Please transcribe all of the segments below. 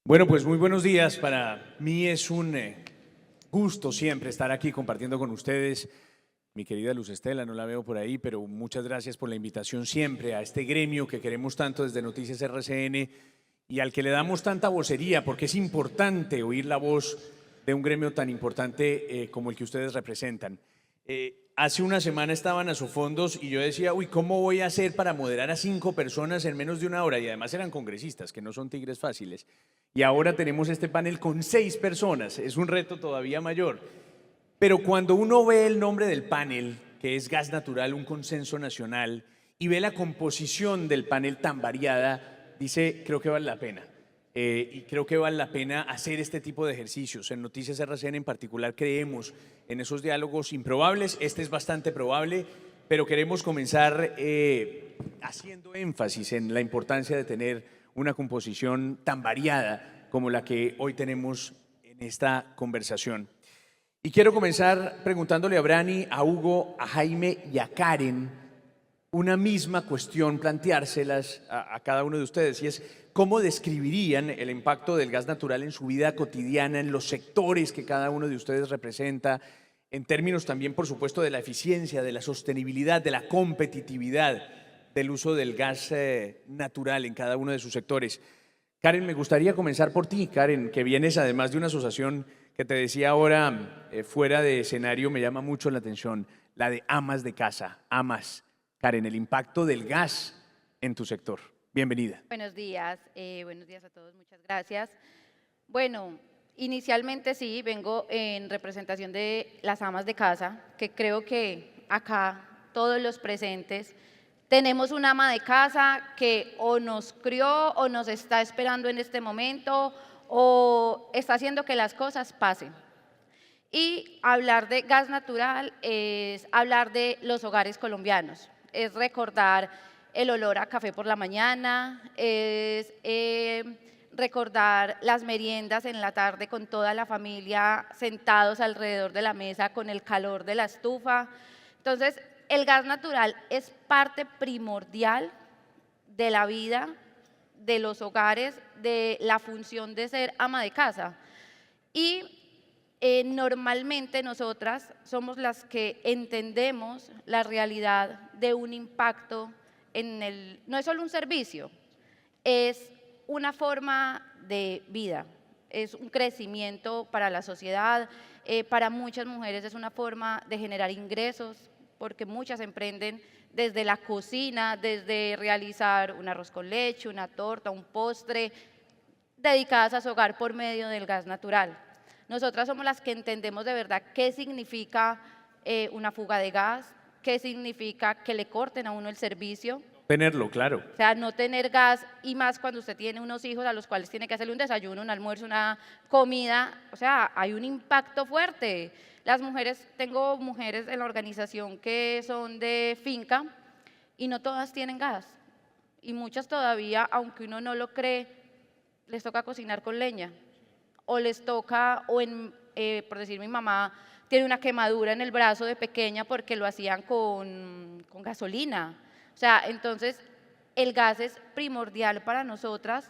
Bueno, pues muy buenos días. Para mí es un gusto siempre estar aquí compartiendo con ustedes. Mi querida Luz Estela, no la veo por ahí, pero muchas gracias por la invitación siempre a este gremio que queremos tanto desde Noticias RCN y al que le damos tanta vocería, porque es importante oír la voz de un gremio tan importante como el que ustedes representan. Hace una semana estaban a Sofondos y yo decía, uy, ¿cómo voy a hacer para moderar a 5 personas en menos de una hora? Y además eran congresistas, que no son tigres fáciles. Y ahora tenemos este panel con 6 personas, es un reto todavía mayor. Pero cuando uno ve el nombre del panel, que es Gas Natural, un consenso nacional, y ve la composición del panel tan variada, dice, creo que vale la pena. Y creo que vale la pena hacer este tipo de ejercicios. En Noticias RCN en particular creemos en esos diálogos improbables. Este es bastante probable, pero queremos comenzar haciendo énfasis en la importancia de tener una composición tan variada como la que hoy tenemos en esta conversación. Y quiero comenzar preguntándole a Brani, a Hugo, a Jaime y a Karen una misma cuestión, planteárselas a cada uno de ustedes, y es cómo describirían el impacto del gas natural en su vida cotidiana, en los sectores que cada uno de ustedes representa, en términos también, por supuesto, de la eficiencia, de la sostenibilidad, de la competitividad del uso del gas natural en cada uno de sus sectores. Karen, me gustaría comenzar por ti, Karen, que vienes además de una asociación que te decía ahora fuera de escenario, me llama mucho la atención, la de amas de casa, amas. Karen, el impacto del gas en tu sector. Bienvenida. Buenos días a todos, muchas gracias. Bueno, inicialmente sí, vengo en representación de las amas de casa, que creo que acá todos los presentes tenemos una ama de casa que o nos crió o nos está esperando en este momento o está haciendo que las cosas pasen. Y hablar de gas natural es hablar de los hogares colombianos, es recordar el olor a café por la mañana, es recordar las meriendas en la tarde con toda la familia sentados alrededor de la mesa con el calor de la estufa. Entonces, el gas natural es parte primordial de la vida, de los hogares, de la función de ser ama de casa. Y normalmente nosotras somos las que entendemos la realidad de un impacto no es solo un servicio, es una forma de vida, es un crecimiento para la sociedad, para muchas mujeres es una forma de generar ingresos, porque muchas emprenden desde la cocina, desde realizar un arroz con leche, una torta, un postre, dedicadas a su hogar por medio del gas natural. Nosotras somos las que entendemos de verdad qué significa una fuga de gas, qué significa que le corten a uno el servicio. Tenerlo, claro. O sea, no tener gas, y más cuando usted tiene unos hijos a los cuales tiene que hacerle un desayuno, un almuerzo, una comida. O sea, hay un impacto fuerte. Las mujeres, tengo mujeres en la organización que son de finca y no todas tienen gas. Y muchas todavía, aunque uno no lo cree, les toca cocinar con leña. O les toca, por decir, mi mamá tiene una quemadura en el brazo de pequeña porque lo hacían con gasolina. O sea, entonces el gas es primordial para nosotras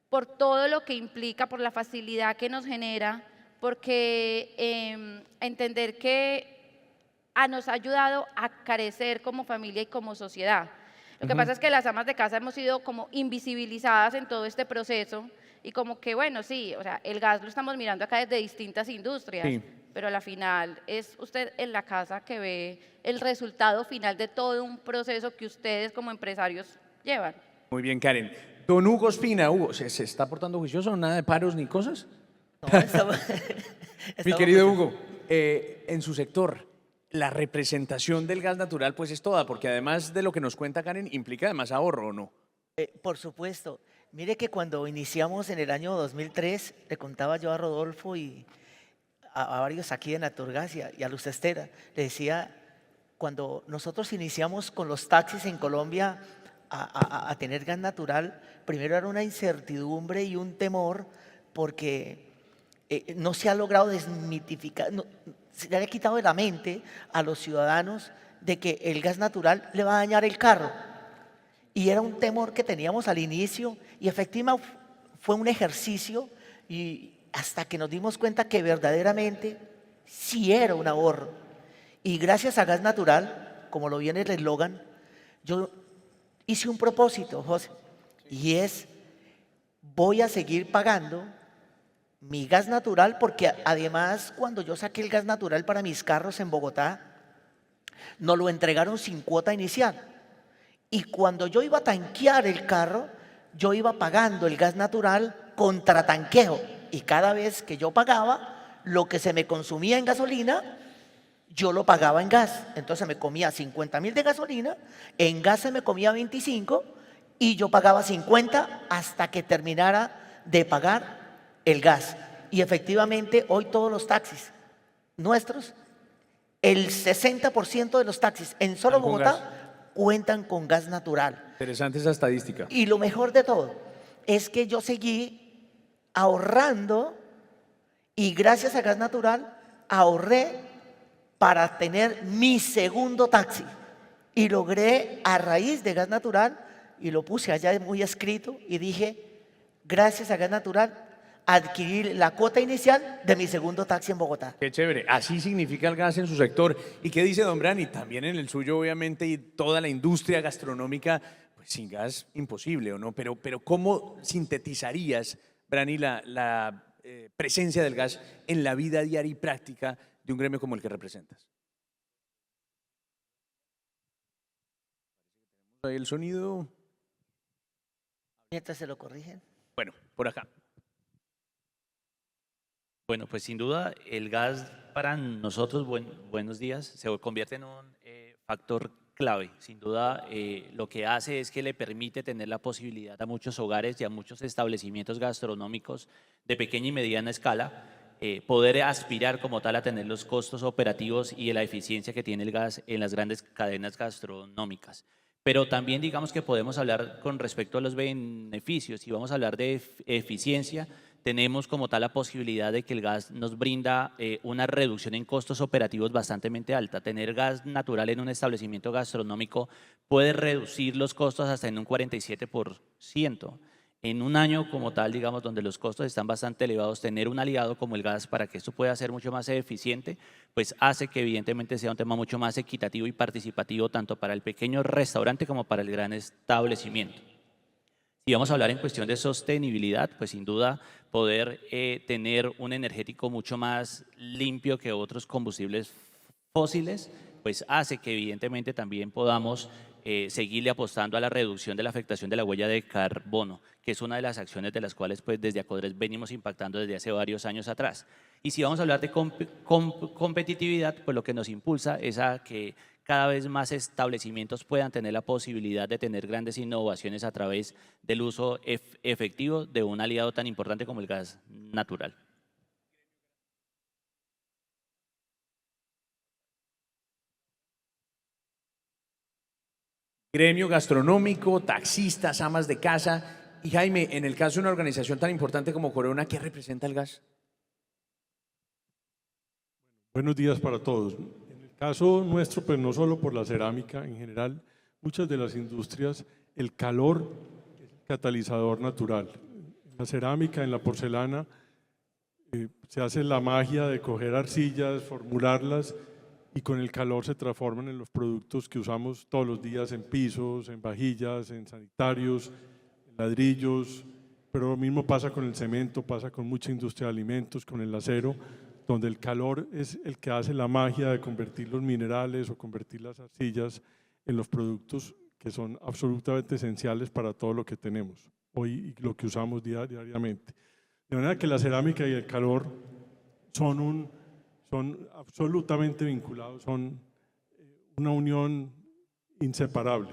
por todo lo que implica, por la facilidad que nos genera, porque entender que nos ha ayudado a crecer como familia y como sociedad. Lo que pasa es que las amas de casa hemos sido como invisibilizadas en todo este proceso y como que, bueno, sí, o sea, el gas lo estamos mirando acá desde distintas industrias, Sí. pero a la final es usted en la casa que ve el resultado final de todo un proceso que ustedes como empresarios llevan. Muy bien, Karen. Don Hugo Espina, Hugo, ¿se está portando juicioso? ¿Nada de paros ni cosas? No, estamos, Mi estamos querido muy- Hugo, en su sector, la representación del gas natural pues es toda, porque además de lo que nos cuenta Karen, implica además ahorro, ¿o no? por supuesto. Mire que cuando iniciamos en el año 2003, le contaba yo a Rodolfo y a varios aquí de Naturgas y a Luz Estela, le decía, cuando nosotros iniciamos con los taxis en Colombia a tener gas natural, primero era una incertidumbre y un temor porque no se ha logrado desmitificar, se le ha quitado de la mente a los ciudadanos de que el gas natural le va a dañar el carro. Y era un temor que teníamos al inicio y fue un ejercicio y hasta que nos dimos cuenta que verdaderamente sí era un ahorro. Y gracias a Gas Natural, como lo viene el eslogan, yo hice un propósito, José, y es, voy a seguir pagando mi gas natural porque además cuando yo saqué el gas natural para mis carros en Bogotá, nos lo entregaron sin cuota inicial. Y cuando yo iba a tanquear el carro, yo iba pagando el gas natural contra tanqueo. Y cada vez que yo pagaba, lo que se me consumía en gasolina, yo lo pagaba en gas. Entonces me comía 50.000 de gasolina, en gas se me comía 25 y yo pagaba 50 hasta que terminara de pagar el gas. Y efectivamente hoy todos los taxis nuestros, el 60% de los taxis en solo Con Bogotá cuentan con gas natural. Interesante esa estadística. Y lo mejor de todo es que yo seguí ahorrando y gracias a gas natural ahorré para tener mi segundo taxi. Y logré a raíz de gas natural, y lo puse allá muy escrito, y dije, gracias a gas natural, adquirir la cuota inicial de mi segundo taxi en Bogotá. Qué chévere. Así significa el gas en su sector. ¿Y qué dice don Brani? También en el suyo, obviamente, y toda la industria gastronómica, pues sin gas imposible, ¿o no? Pero ¿cómo sintetizarías, Brani, la presencia del gas en la vida diaria y práctica de un gremio como el que representas? Ahí el sonido. Mientras se lo corrigen. Bueno, por acá. Bueno, pues sin duda el gas para nosotros, buenos días, se convierte en un factor clave. Sin duda lo que hace es que le permite tener la posibilidad a muchos hogares y a muchos establecimientos gastronómicos de pequeña y mediana escala poder aspirar como tal a tener los costos operativos y la eficiencia que tiene el gas en las grandes cadenas gastronómicas. Pero también digamos que podemos hablar con respecto a los beneficios y vamos a hablar de eficiencia. Tenemos como tal la posibilidad de que el gas nos brinda una reducción en costos operativos bastante alta. Tener gas natural en un establecimiento gastronómico puede reducir los costos hasta en un 47%. En un año como tal, digamos, donde los costos están bastante elevados, tener un aliado como el gas para que esto pueda ser mucho más eficiente, pues hace que evidentemente sea un tema mucho más equitativo y participativo tanto para el pequeño restaurante como para el gran establecimiento. Si vamos a hablar en cuestión de sostenibilidad, pues sin duda poder tener un energético mucho más limpio que otros combustibles fósiles, pues hace que evidentemente también podamos seguirle apostando a la reducción de la afectación de la huella de carbono, que es una de las acciones de las cuales pues desde Acodres venimos impactando desde hace varios años atrás. Y si vamos a hablar de competitividad, pues lo que nos impulsa es a que cada vez más establecimientos puedan tener la posibilidad de tener grandes innovaciones a través del uso efectivo de un aliado tan importante como el gas natural. Gremio gastronómico, taxistas, amas de casa. Y Jaime, en el caso de una organización tan importante como Corona, ¿qué representa el gas? Buenos días para todos. En el caso nuestro, pues no solo por la cerámica, en general, muchas de las industrias, el calor es el catalizador natural. En la cerámica, en la porcelana, se hace la magia de coger arcillas, formularlas y con el calor se transforman en los productos que usamos todos los días en pisos, en vajillas, en sanitarios, en ladrillos, pero lo mismo pasa con el cemento, pasa con mucha industria de alimentos, con el acero, donde el calor es el que hace la magia de convertir los minerales o convertir las arcillas en los productos que son absolutamente esenciales para todo lo que tenemos hoy y lo que usamos diariamente. De manera que la cerámica y el calor son absolutamente vinculados, son una unión inseparable.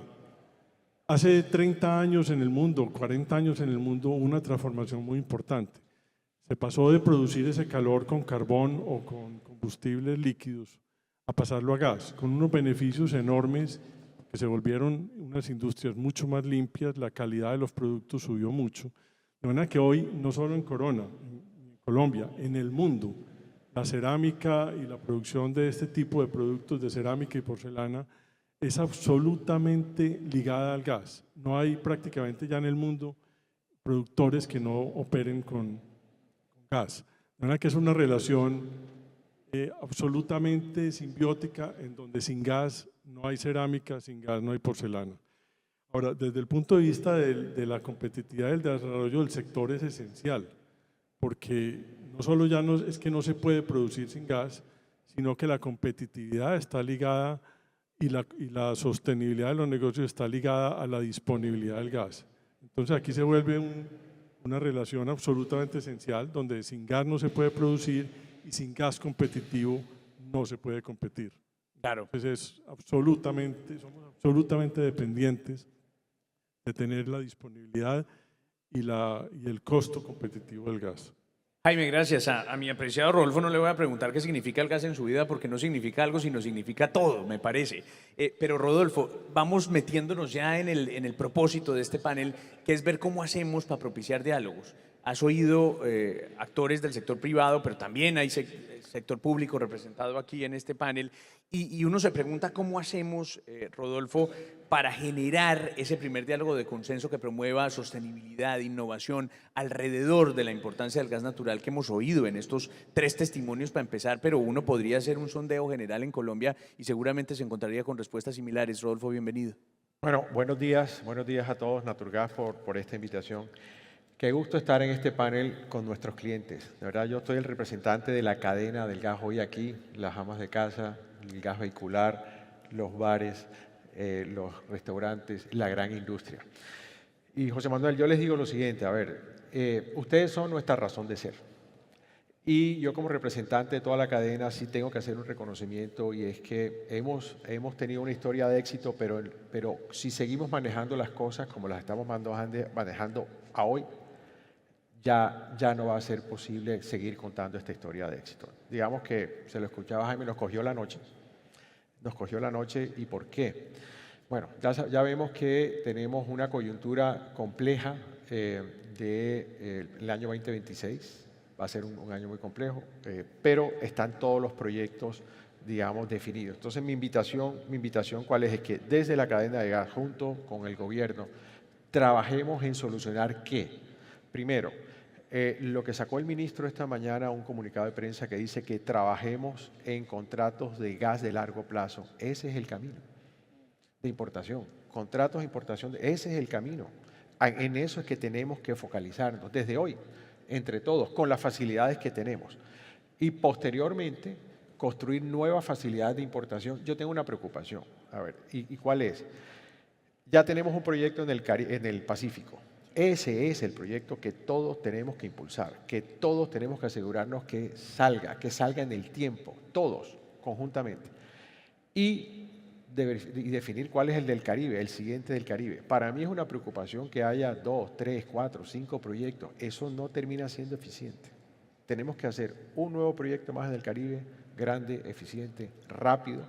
Hace 30 años en el mundo, 40 años en el mundo, hubo una transformación muy importante. Se pasó de producir ese calor con carbón o con combustibles líquidos a pasarlo a gas, con unos beneficios enormes que se volvieron unas industrias mucho más limpias, la calidad de los productos subió mucho. De manera que hoy, no solo en Corona, en Colombia, en el mundo, la cerámica y la producción de este tipo de productos de cerámica y porcelana es absolutamente ligada al gas. No hay prácticamente ya en el mundo productores que no operen con gas. De manera que es una relación absolutamente simbiótica en donde sin gas no hay cerámica, sin gas no hay porcelana. Ahora, desde el punto de vista de la competitividad del desarrollo del sector es esencial, porque no solo ya no, es que no se puede producir sin gas, sino que la competitividad está ligada y la sostenibilidad de los negocios está ligada a la disponibilidad del gas. Entonces aquí se vuelve una relación absolutamente esencial, donde sin gas no se puede producir y sin gas competitivo no se puede competir. Claro. Entonces somos absolutamente dependientes de tener la disponibilidad y el costo competitivo del gas. Jaime, gracias. A mi apreciado Rodolfo no le voy a preguntar qué significa el gas en su vida porque no significa algo, sino significa todo, me parece. Pero Rodolfo, vamos metiéndonos ya en el propósito de este panel, que es ver cómo hacemos para propiciar diálogos. Has oído actores del sector privado, pero también hay sector público representado aquí en este panel, y uno se pregunta cómo hacemos, Rodolfo, para generar ese primer diálogo de consenso que promueva sostenibilidad, innovación, alrededor de la importancia del gas natural que hemos oído en estos 3 testimonios para empezar, pero uno podría hacer un sondeo general en Colombia y seguramente se encontraría con respuestas similares. Rodolfo, bienvenido. Bueno, buenos días a todos, Naturgas, por esta invitación. Qué gusto estar en este panel con nuestros clientes. De verdad, yo soy el representante de la cadena del gas hoy aquí, las amas de casa, el gas vehicular, los bares, los restaurantes, la gran industria. Y José Manuel, yo les digo lo siguiente, a ver, ustedes son nuestra razón de ser. Y yo como representante de toda la cadena sí tengo que hacer un reconocimiento y es que hemos tenido una historia de éxito, pero si seguimos manejando las cosas como las estamos manejando a hoy, ya no va a ser posible seguir contando esta historia de éxito. Digamos que se lo escuchaba Jaime, nos cogió la noche. ¿Y por qué? Bueno, ya vemos que tenemos una coyuntura compleja del año 2026. Va a ser un año muy complejo, pero están todos los proyectos, digamos, definidos. Entonces, mi invitación ¿cuál es? Es que desde la cadena de gas, junto con el gobierno, trabajemos en solucionar ¿qué? Primero, lo que sacó el ministro esta mañana, un comunicado de prensa que dice que trabajemos en contratos de gas de largo plazo. Ese es el camino de importación. Contratos de importación, ese es el camino. En eso es que tenemos que focalizarnos desde hoy, entre todos, con las facilidades que tenemos. Y posteriormente, construir nuevas facilidades de importación. Yo tengo una preocupación. A ver, ¿y cuál es? Ya tenemos un proyecto en el Pacífico. Ese es el proyecto que todos tenemos que impulsar, que todos tenemos que asegurarnos que salga en el tiempo, todos, conjuntamente. Y definir cuál es el del Caribe, el siguiente del Caribe. Para mí es una preocupación que haya 2, 3, 4, 5 proyectos. Eso no termina siendo eficiente. Tenemos que hacer un nuevo proyecto más en el Caribe, grande, eficiente, rápido,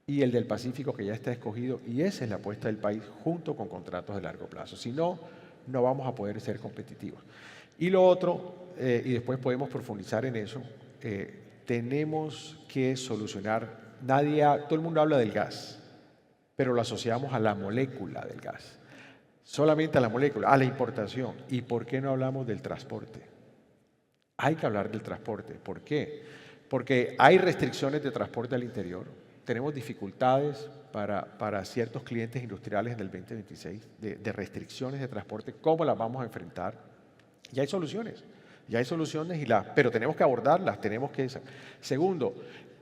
y el del Pacífico que ya está escogido, y esa es la apuesta del país junto con contratos de largo plazo. Si no, no vamos a poder ser competitivos. Y lo otro, y después podemos profundizar en eso, tenemos que solucionar, todo el mundo habla del gas, pero lo asociamos a la molécula del gas, solamente a la molécula, a la importación. ¿Y por qué no hablamos del transporte? Hay que hablar del transporte. ¿Por qué? Porque hay restricciones de transporte al interior, tenemos dificultades para ciertos clientes industriales en el 2026 de restricciones de transporte. ¿Cómo las vamos a enfrentar? Ya hay soluciones, pero tenemos que abordarlas, Segundo,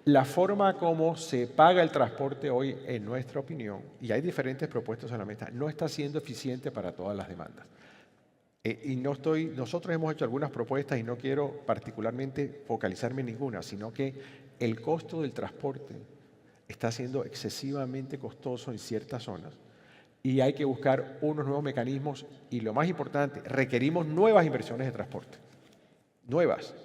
la forma como se paga el transporte hoy, en nuestra opinión, y hay diferentes propuestas en la mesa, no está siendo eficiente para todas las demandas. Nosotros hemos hecho algunas propuestas y no quiero particularmente focalizarme en ninguna, sino que el costo del transporte está siendo excesivamente costoso en ciertas zonas y hay que buscar unos nuevos mecanismos y lo más importante, requerimos nuevas inversiones de transporte, nuevas.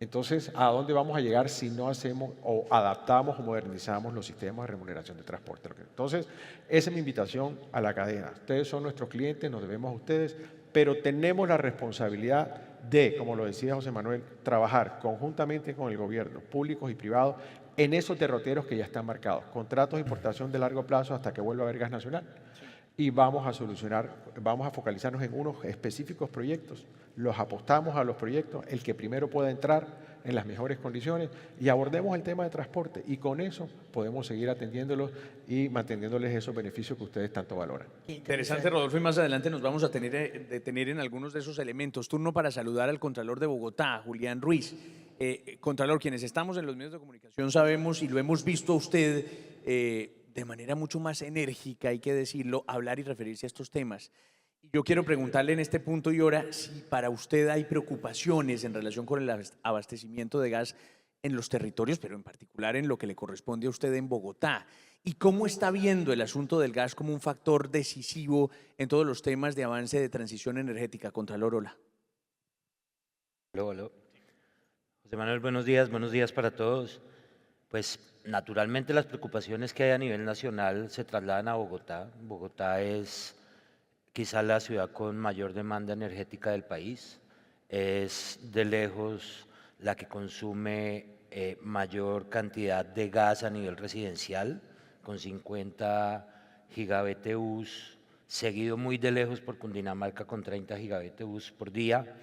Entonces, ¿a dónde vamos a llegar si no hacemos o adaptamos o modernizamos los sistemas de remuneración de transporte? Entonces, esa es mi invitación a la cadena. Ustedes son nuestros clientes, nos debemos a ustedes, pero tenemos la responsabilidad de, como lo decía José Manuel, trabajar conjuntamente con el gobierno, públicos y privados, en esos derroteros que ya están marcados. Contratos de importación de largo plazo hasta que vuelva a haber gas nacional. y vamos a solucionar, vamos a focalizarnos en unos específicos proyectos. Los apostamos a los proyectos, el que primero pueda entrar en las mejores condiciones y abordemos el tema de transporte y con eso podemos seguir atendiéndolos y manteniéndoles esos beneficios que ustedes tanto valoran. Interesante, Rodolfo, y más adelante nos vamos a detener en algunos de esos elementos. Turno para saludar al Contralor de Bogotá, Julián Ruiz. Contralor, quienes estamos en los medios de comunicación sabemos y lo hemos visto a usted de manera mucho más enérgica, hay que decirlo, hablar y referirse a estos temas. Yo quiero preguntarle en este punto y hora si para usted hay preocupaciones en relación con el abastecimiento de gas en los territorios, pero en particular en lo que le corresponde a usted en Bogotá. ¿Y cómo está viendo el asunto del gas como un factor decisivo en todos los temas de avance de transición energética? Contralor, hola. Aló, aló. José Manuel, buenos días para todos. Pues naturalmente las preocupaciones que hay a nivel nacional se trasladan a Bogotá. Bogotá es quizá la ciudad con mayor demanda energética del país. Es de lejos la que consume mayor cantidad de gas a nivel residencial, con 50 gigabTUs, seguido muy de lejos por Cundinamarca con 30 gigabTUs por día.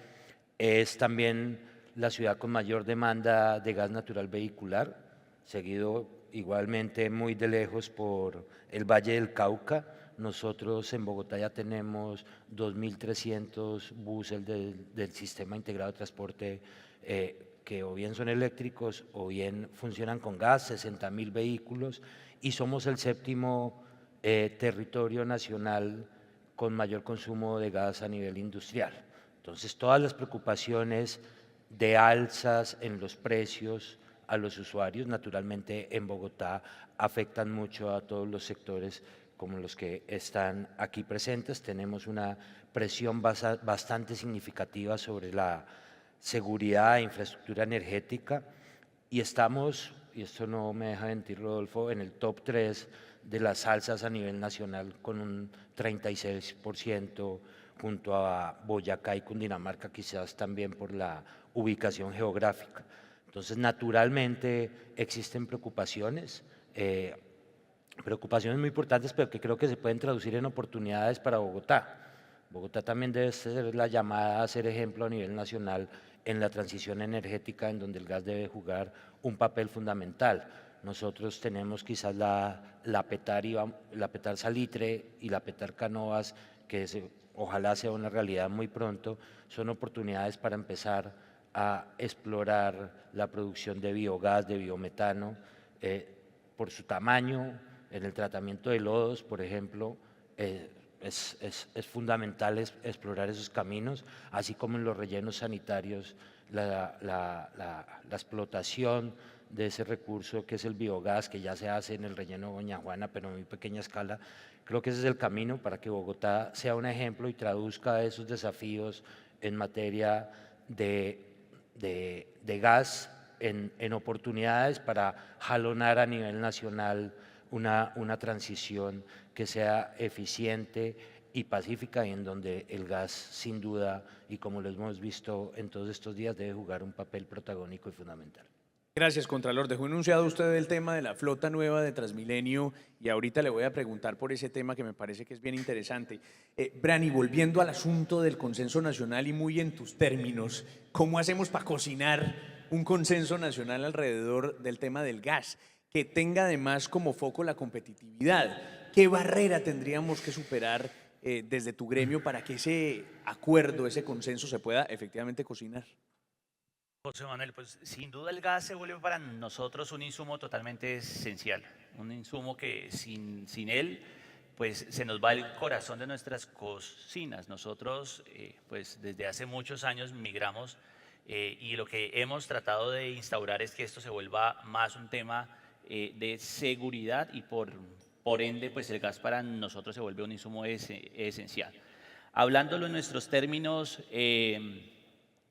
Es también la ciudad con mayor demanda de gas natural vehicular, seguido igualmente muy de lejos por el Valle del Cauca. Nosotros en Bogotá ya tenemos 2.300 buses del Sistema Integrado de Transporte que o bien son eléctricos o bien funcionan con gas, 60.000 vehículos, y somos el séptimo territorio nacional con mayor consumo de gas a nivel industrial. Entonces, todas las preocupaciones de alzas en los precios a los usuarios, naturalmente en Bogotá, afectan mucho a todos los sectores como los que están aquí presentes. Tenemos una presión bastante significativa sobre la seguridad e infraestructura energética y estamos, y esto no me deja mentir Rodolfo, en el top 3 de las alzas a nivel nacional con un 36% junto a Boyacá y Cundinamarca, quizás también por la ubicación geográfica. Entonces, naturalmente existen preocupaciones muy importantes, pero que creo que se pueden traducir en oportunidades para Bogotá. Bogotá también debe ser la llamada a ser ejemplo a nivel nacional en la transición energética, en donde el gas debe jugar un papel fundamental. Nosotros tenemos quizás la Petar Salitre y la Petar Cánovas, que ojalá sea una realidad muy pronto, son oportunidades para empezar a explorar la producción de biogás, de biometano, por su tamaño. En el tratamiento de lodos, por ejemplo, es fundamental explorar esos caminos, así como en los rellenos sanitarios, la explotación de ese recurso que es el biogás, que ya se hace en el relleno Doña Juana, pero en muy pequeña escala. Creo que ese es el camino para que Bogotá sea un ejemplo y traduzca esos desafíos en materia de gas en oportunidades para jalonar a nivel nacional una transición que sea eficiente y pacífica y en donde el gas, sin duda, y como lo hemos visto en todos estos días, debe jugar un papel protagónico y fundamental. Gracias, Contralor. Dejó enunciado usted el tema de la flota nueva de Transmilenio y ahorita le voy a preguntar por ese tema que me parece que es bien interesante. Brani, volviendo al asunto del consenso nacional y muy en tus términos, ¿cómo hacemos para cocinar un consenso nacional alrededor del tema del gas que tenga además como foco la competitividad? ¿Qué barrera tendríamos que superar desde tu gremio para que ese acuerdo, ese consenso se pueda efectivamente cocinar? José Manuel, pues sin duda el gas se vuelve para nosotros un insumo totalmente esencial, un insumo que sin él pues se nos va el corazón de nuestras cocinas. Nosotros pues desde hace muchos años migramos y lo que hemos tratado de instaurar es que esto se vuelva más un tema de seguridad y por ende pues el gas para nosotros se vuelve un insumo esencial. Hablándolo en nuestros términos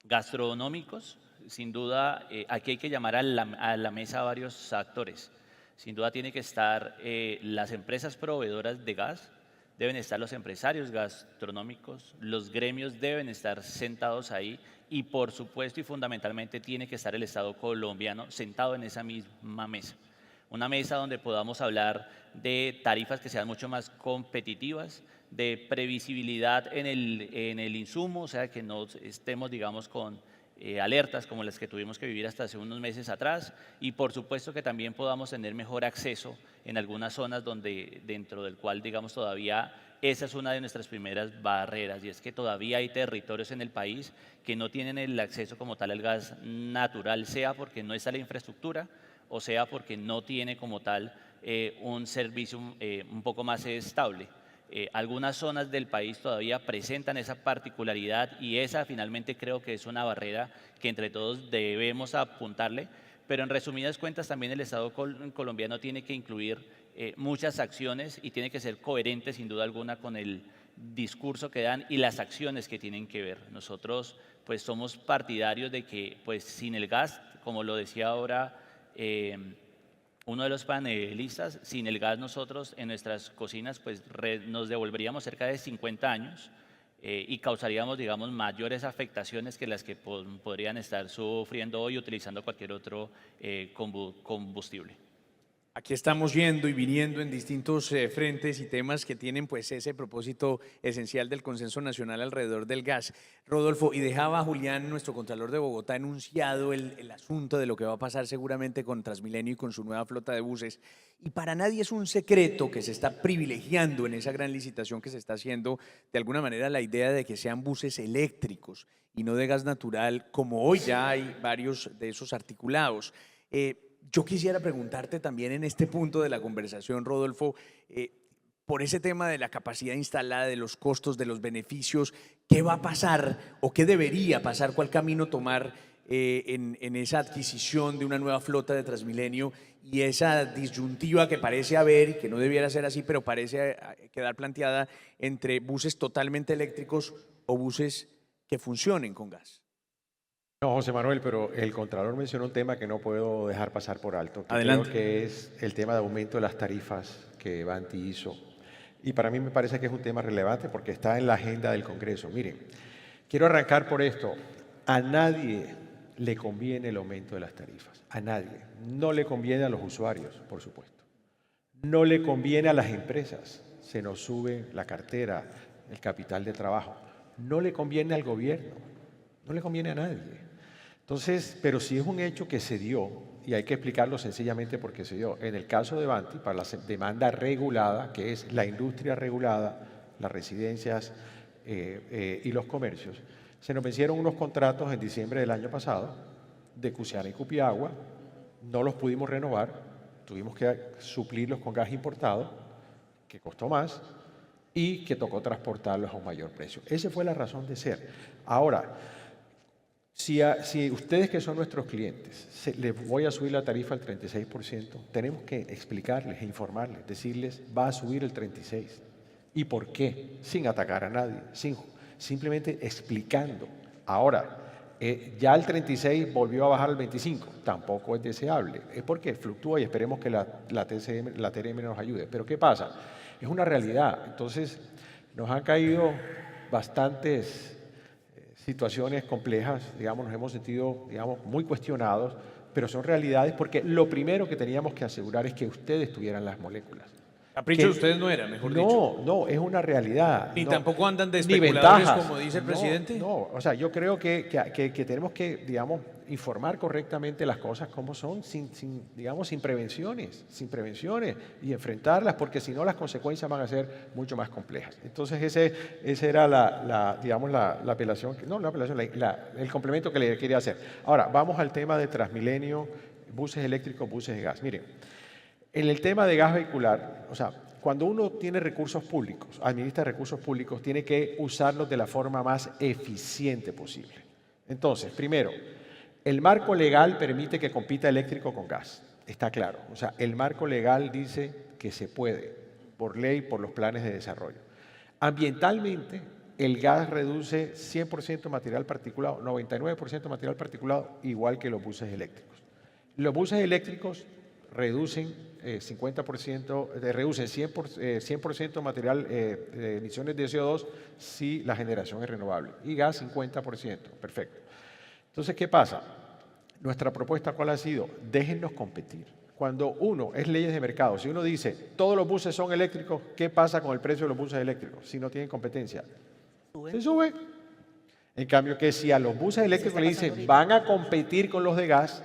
gastronómicos, sin duda, aquí hay que llamar a la mesa a varios actores. Sin duda tiene que estar las empresas proveedoras de gas, deben estar los empresarios gastronómicos, los gremios deben estar sentados ahí y por supuesto y fundamentalmente tiene que estar el Estado colombiano sentado en esa misma mesa. Una mesa donde podamos hablar de tarifas que sean mucho más competitivas, de previsibilidad en el insumo, o sea, que no estemos, digamos, con alertas como las que tuvimos que vivir hasta hace unos meses atrás, y por supuesto que también podamos tener mejor acceso en algunas zonas donde, dentro del cual, digamos, todavía esa es una de nuestras primeras barreras, y es que todavía hay territorios en el país que no tienen el acceso como tal al gas natural, sea porque no está la infraestructura o sea porque no tiene como tal un servicio un poco más estable. Algunas zonas del país todavía presentan esa particularidad y esa finalmente creo que es una barrera que entre todos debemos apuntarle, pero en resumidas cuentas también el Estado colombiano tiene que incluir muchas acciones y tiene que ser coherente sin duda alguna con el discurso que dan y las acciones que tienen que ver. Nosotros pues somos partidarios de que pues sin el gas, como lo decía ahora uno de los panelistas, sin el gas nosotros en nuestras cocinas pues nos devolveríamos cerca de 50 años y causaríamos, digamos, mayores afectaciones que las que podrían estar sufriendo hoy utilizando cualquier otro combustible. Aquí estamos yendo y viniendo en distintos frentes y temas que tienen pues ese propósito esencial del consenso nacional alrededor del gas. Rodolfo, y dejaba a Julián, nuestro Contralor de Bogotá, enunciado el asunto de lo que va a pasar seguramente con Transmilenio y con su nueva flota de buses. Y para nadie es un secreto que se está privilegiando en esa gran licitación que se está haciendo, de alguna manera, la idea de que sean buses eléctricos y no de gas natural, como hoy ya hay varios de esos articulados. Yo quisiera preguntarte también en este punto de la conversación, Rodolfo, por ese tema de la capacidad instalada, de los costos, de los beneficios, ¿qué va a pasar o qué debería pasar, cuál camino tomar en esa adquisición de una nueva flota de Transmilenio y esa disyuntiva que parece haber y que no debiera ser así, pero parece quedar planteada entre buses totalmente eléctricos o buses que funcionen con gas? No, José Manuel, pero el Contralor mencionó un tema que no puedo dejar pasar por alto, que Adelante. creo que es el tema de aumento de las tarifas que Vanti hizo. Y para mí me parece que es un tema relevante porque está en la agenda del Congreso. Miren, quiero arrancar por esto. A nadie le conviene el aumento de las tarifas, a nadie. No le conviene a los usuarios, por supuesto. No le conviene a las empresas, se nos sube la cartera, el capital de trabajo. No le conviene al gobierno, no le conviene a nadie. Entonces, pero sí es un hecho que se dio, y hay que explicarlo sencillamente porque se dio. En el caso de Vanti, para la demanda regulada, que es la industria regulada, las residencias y los comercios, se nos vencieron unos contratos en diciembre del año pasado de Cusiana y Cupiagua, no los pudimos renovar, tuvimos que suplirlos con gas importado, que costó más, y que tocó transportarlos a un mayor precio. Esa fue la razón de ser. Ahora, si ustedes que son nuestros clientes, les voy a subir la tarifa al 36%, tenemos que explicarles e informarles, decirles, va a subir el 36%. ¿Y por qué? Sin atacar a nadie, simplemente explicando. Ahora, ya el 36 volvió a bajar al 25, tampoco es deseable. Es porque fluctúa y esperemos que la TRM nos ayude. Pero ¿qué pasa? Es una realidad. Entonces, nos han caído bastantes situaciones complejas, digamos, nos hemos sentido, digamos, muy cuestionados, pero son realidades porque lo primero que teníamos que asegurar es que ustedes tuvieran las moléculas. Capricho de ustedes no era, mejor dicho. No, es una realidad. Ni no, tampoco andan de ni especuladores, ventajas. como dice el presidente. No, o sea, yo creo que tenemos que, digamos, informar correctamente las cosas como son, sin prevenciones, y enfrentarlas, porque si no las consecuencias van a ser mucho más complejas. Entonces, ese era la apelación, el complemento que le quería hacer. Ahora, vamos al tema de Transmilenio, buses eléctricos, buses de gas. Miren, en el tema de gas vehicular, o sea, cuando uno tiene recursos públicos, administra recursos públicos, tiene que usarlos de la forma más eficiente posible. Entonces, primero, el marco legal permite que compita eléctrico con gas, está claro. O sea, el marco legal dice que se puede, por ley, por los planes de desarrollo. Ambientalmente, el gas reduce 100% material particulado, 99% material particulado, igual que los buses eléctricos. Los buses eléctricos reducen 100% material de emisiones de CO2 si la generación es renovable, y gas 50%, perfecto. Entonces, ¿qué pasa? Nuestra propuesta, ¿cuál ha sido? Déjennos competir. Cuando uno, es leyes de mercado, si uno dice todos los buses son eléctricos, ¿qué pasa con el precio de los buses eléctricos si no tienen competencia? Se sube. En cambio que si a los buses eléctricos le dicen van a competir con los de gas,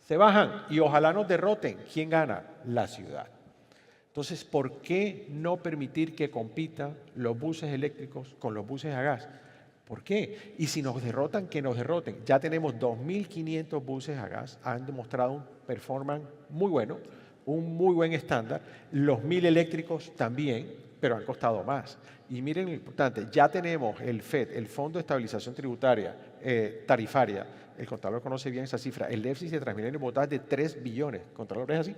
se bajan y ojalá nos derroten. ¿Quién gana? La ciudad. Entonces, ¿por qué no permitir que compitan los buses eléctricos con los buses a gas? ¿Por qué? Y si nos derrotan, que nos derroten. Ya tenemos 2.500 buses a gas, han demostrado un performance muy bueno, un muy buen estándar. Los 1.000 eléctricos también, pero han costado más. Y miren lo importante, ya tenemos el FED, el Fondo de Estabilización Tributaria, Tarifaria, el Contralor conoce bien esa cifra, el déficit de Transmilenio en Bogotá es de 3 billones. ¿Contralor es así?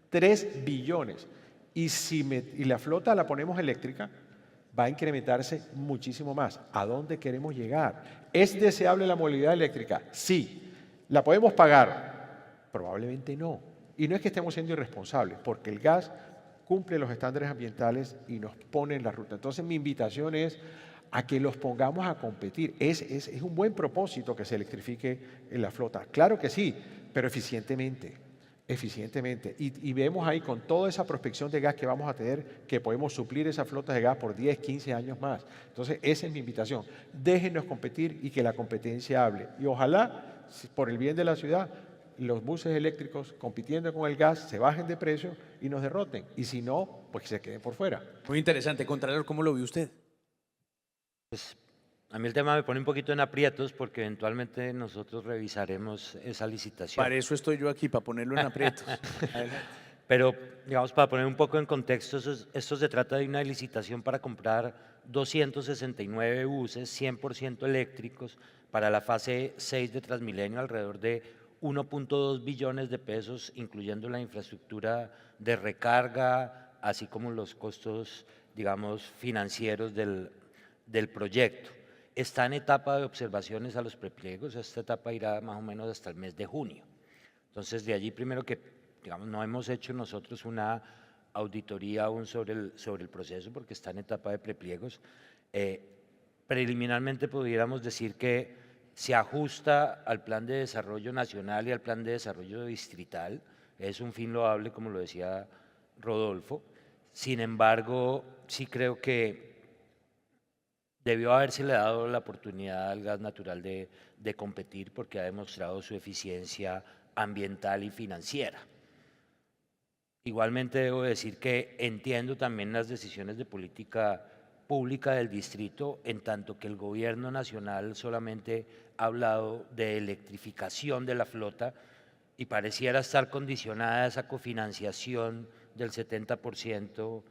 3 billones. Y la flota la ponemos eléctrica, va a incrementarse muchísimo más. ¿A dónde queremos llegar? ¿Es deseable la movilidad eléctrica? Sí. ¿La podemos pagar? Probablemente no. Y no es que estemos siendo irresponsables, porque el gas cumple los estándares ambientales y nos pone en la ruta. Entonces mi invitación es a que los pongamos a competir. Es un buen propósito que se electrifique en la flota. Claro que sí, pero eficientemente. Y vemos ahí con toda esa prospección de gas que vamos a tener, que podemos suplir esas flotas de gas por 10, 15 años más. Entonces, esa es mi invitación. Déjennos competir y que la competencia hable. Y ojalá, por el bien de la ciudad, los buses eléctricos compitiendo con el gas se bajen de precio y nos derroten. Y si no, pues que se queden por fuera. Muy interesante. Contralor, ¿cómo lo vio usted? Pues a mí el tema me pone un poquito en aprietos porque eventualmente nosotros revisaremos esa licitación. Para eso estoy yo aquí, para ponerlo en aprietos. Pero, digamos, para poner un poco en contexto, esto se trata de una licitación para comprar 269 buses 100% eléctricos para la fase 6 de Transmilenio, alrededor de 1.2 billones de pesos, incluyendo la infraestructura de recarga, así como los costos, digamos, financieros del proyecto. Está en etapa de observaciones a los prepliegos, esta etapa irá más o menos hasta el mes de junio. Entonces, de allí primero que, digamos, no hemos hecho nosotros una auditoría aún sobre el proceso porque está en etapa de prepliegos. Preliminarmente pudiéramos decir que se ajusta al plan de desarrollo nacional y al plan de desarrollo distrital. Es un fin loable, como lo decía Rodolfo. Sin embargo, sí creo que debió habérsele dado la oportunidad al gas natural de competir porque ha demostrado su eficiencia ambiental y financiera. Igualmente debo decir que entiendo también las decisiones de política pública del distrito, en tanto que el gobierno nacional solamente ha hablado de electrificación de la flota y pareciera estar condicionada esa cofinanciación del 70%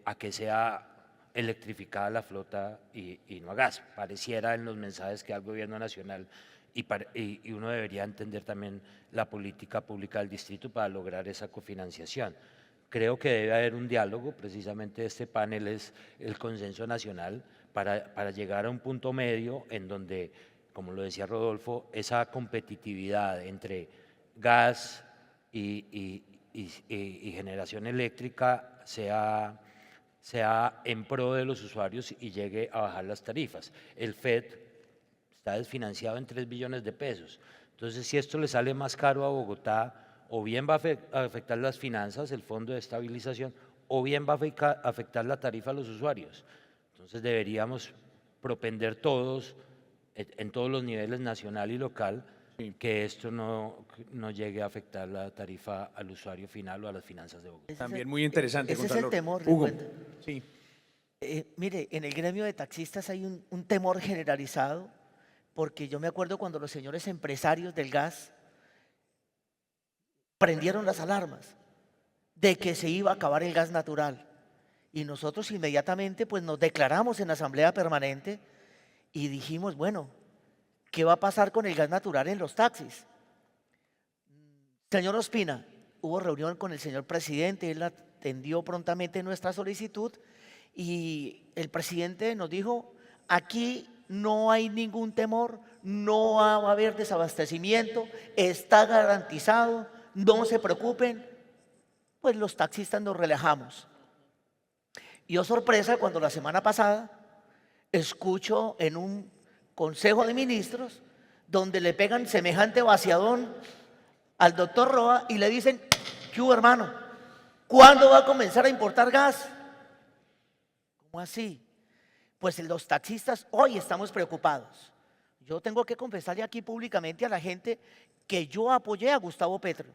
a que sea electrificada la flota y no a gas. Pareciera en los mensajes que da el gobierno nacional y uno debería entender también la política pública del distrito para lograr esa cofinanciación. Creo que debe haber un diálogo, precisamente este panel es el consenso nacional para llegar a un punto medio en donde, como lo decía Rodolfo, esa competitividad entre gas y generación eléctrica sea en pro de los usuarios y llegue a bajar las tarifas. El FED está desfinanciado en 3 billones de pesos. Entonces, si esto le sale más caro a Bogotá, o bien va a afectar las finanzas, el fondo de estabilización, o bien va a afectar la tarifa a los usuarios. Entonces, deberíamos propender todos, en todos los niveles nacional y local, que esto no llegue a afectar la tarifa al usuario final o a las finanzas de Bogotá. También muy interesante, Ese es el Contralor. temor. Hugo. recuerda. Sí. Mire, en el gremio de taxistas hay un temor generalizado, porque yo me acuerdo cuando los señores empresarios del gas prendieron las alarmas de que se iba a acabar el gas natural. Y nosotros inmediatamente pues nos declaramos en la asamblea permanente y dijimos, bueno, ¿qué va a pasar con el gas natural en los taxis? Señor Ospina, hubo reunión con el señor presidente, él atendió prontamente nuestra solicitud y el presidente nos dijo, aquí no hay ningún temor, no va a haber desabastecimiento, está garantizado, no se preocupen. Pues los taxistas nos relajamos. Y oh sorpresa, cuando la semana pasada escucho en un consejo de ministros donde le pegan semejante vaciadón al doctor Roa y le dicen, ¿Qué hubo, hermano? ¿Cuándo va a comenzar a importar gas? ¿Cómo así? Pues los taxistas hoy estamos preocupados. Yo tengo que confesarle aquí públicamente a la gente que yo apoyé a Gustavo Petro.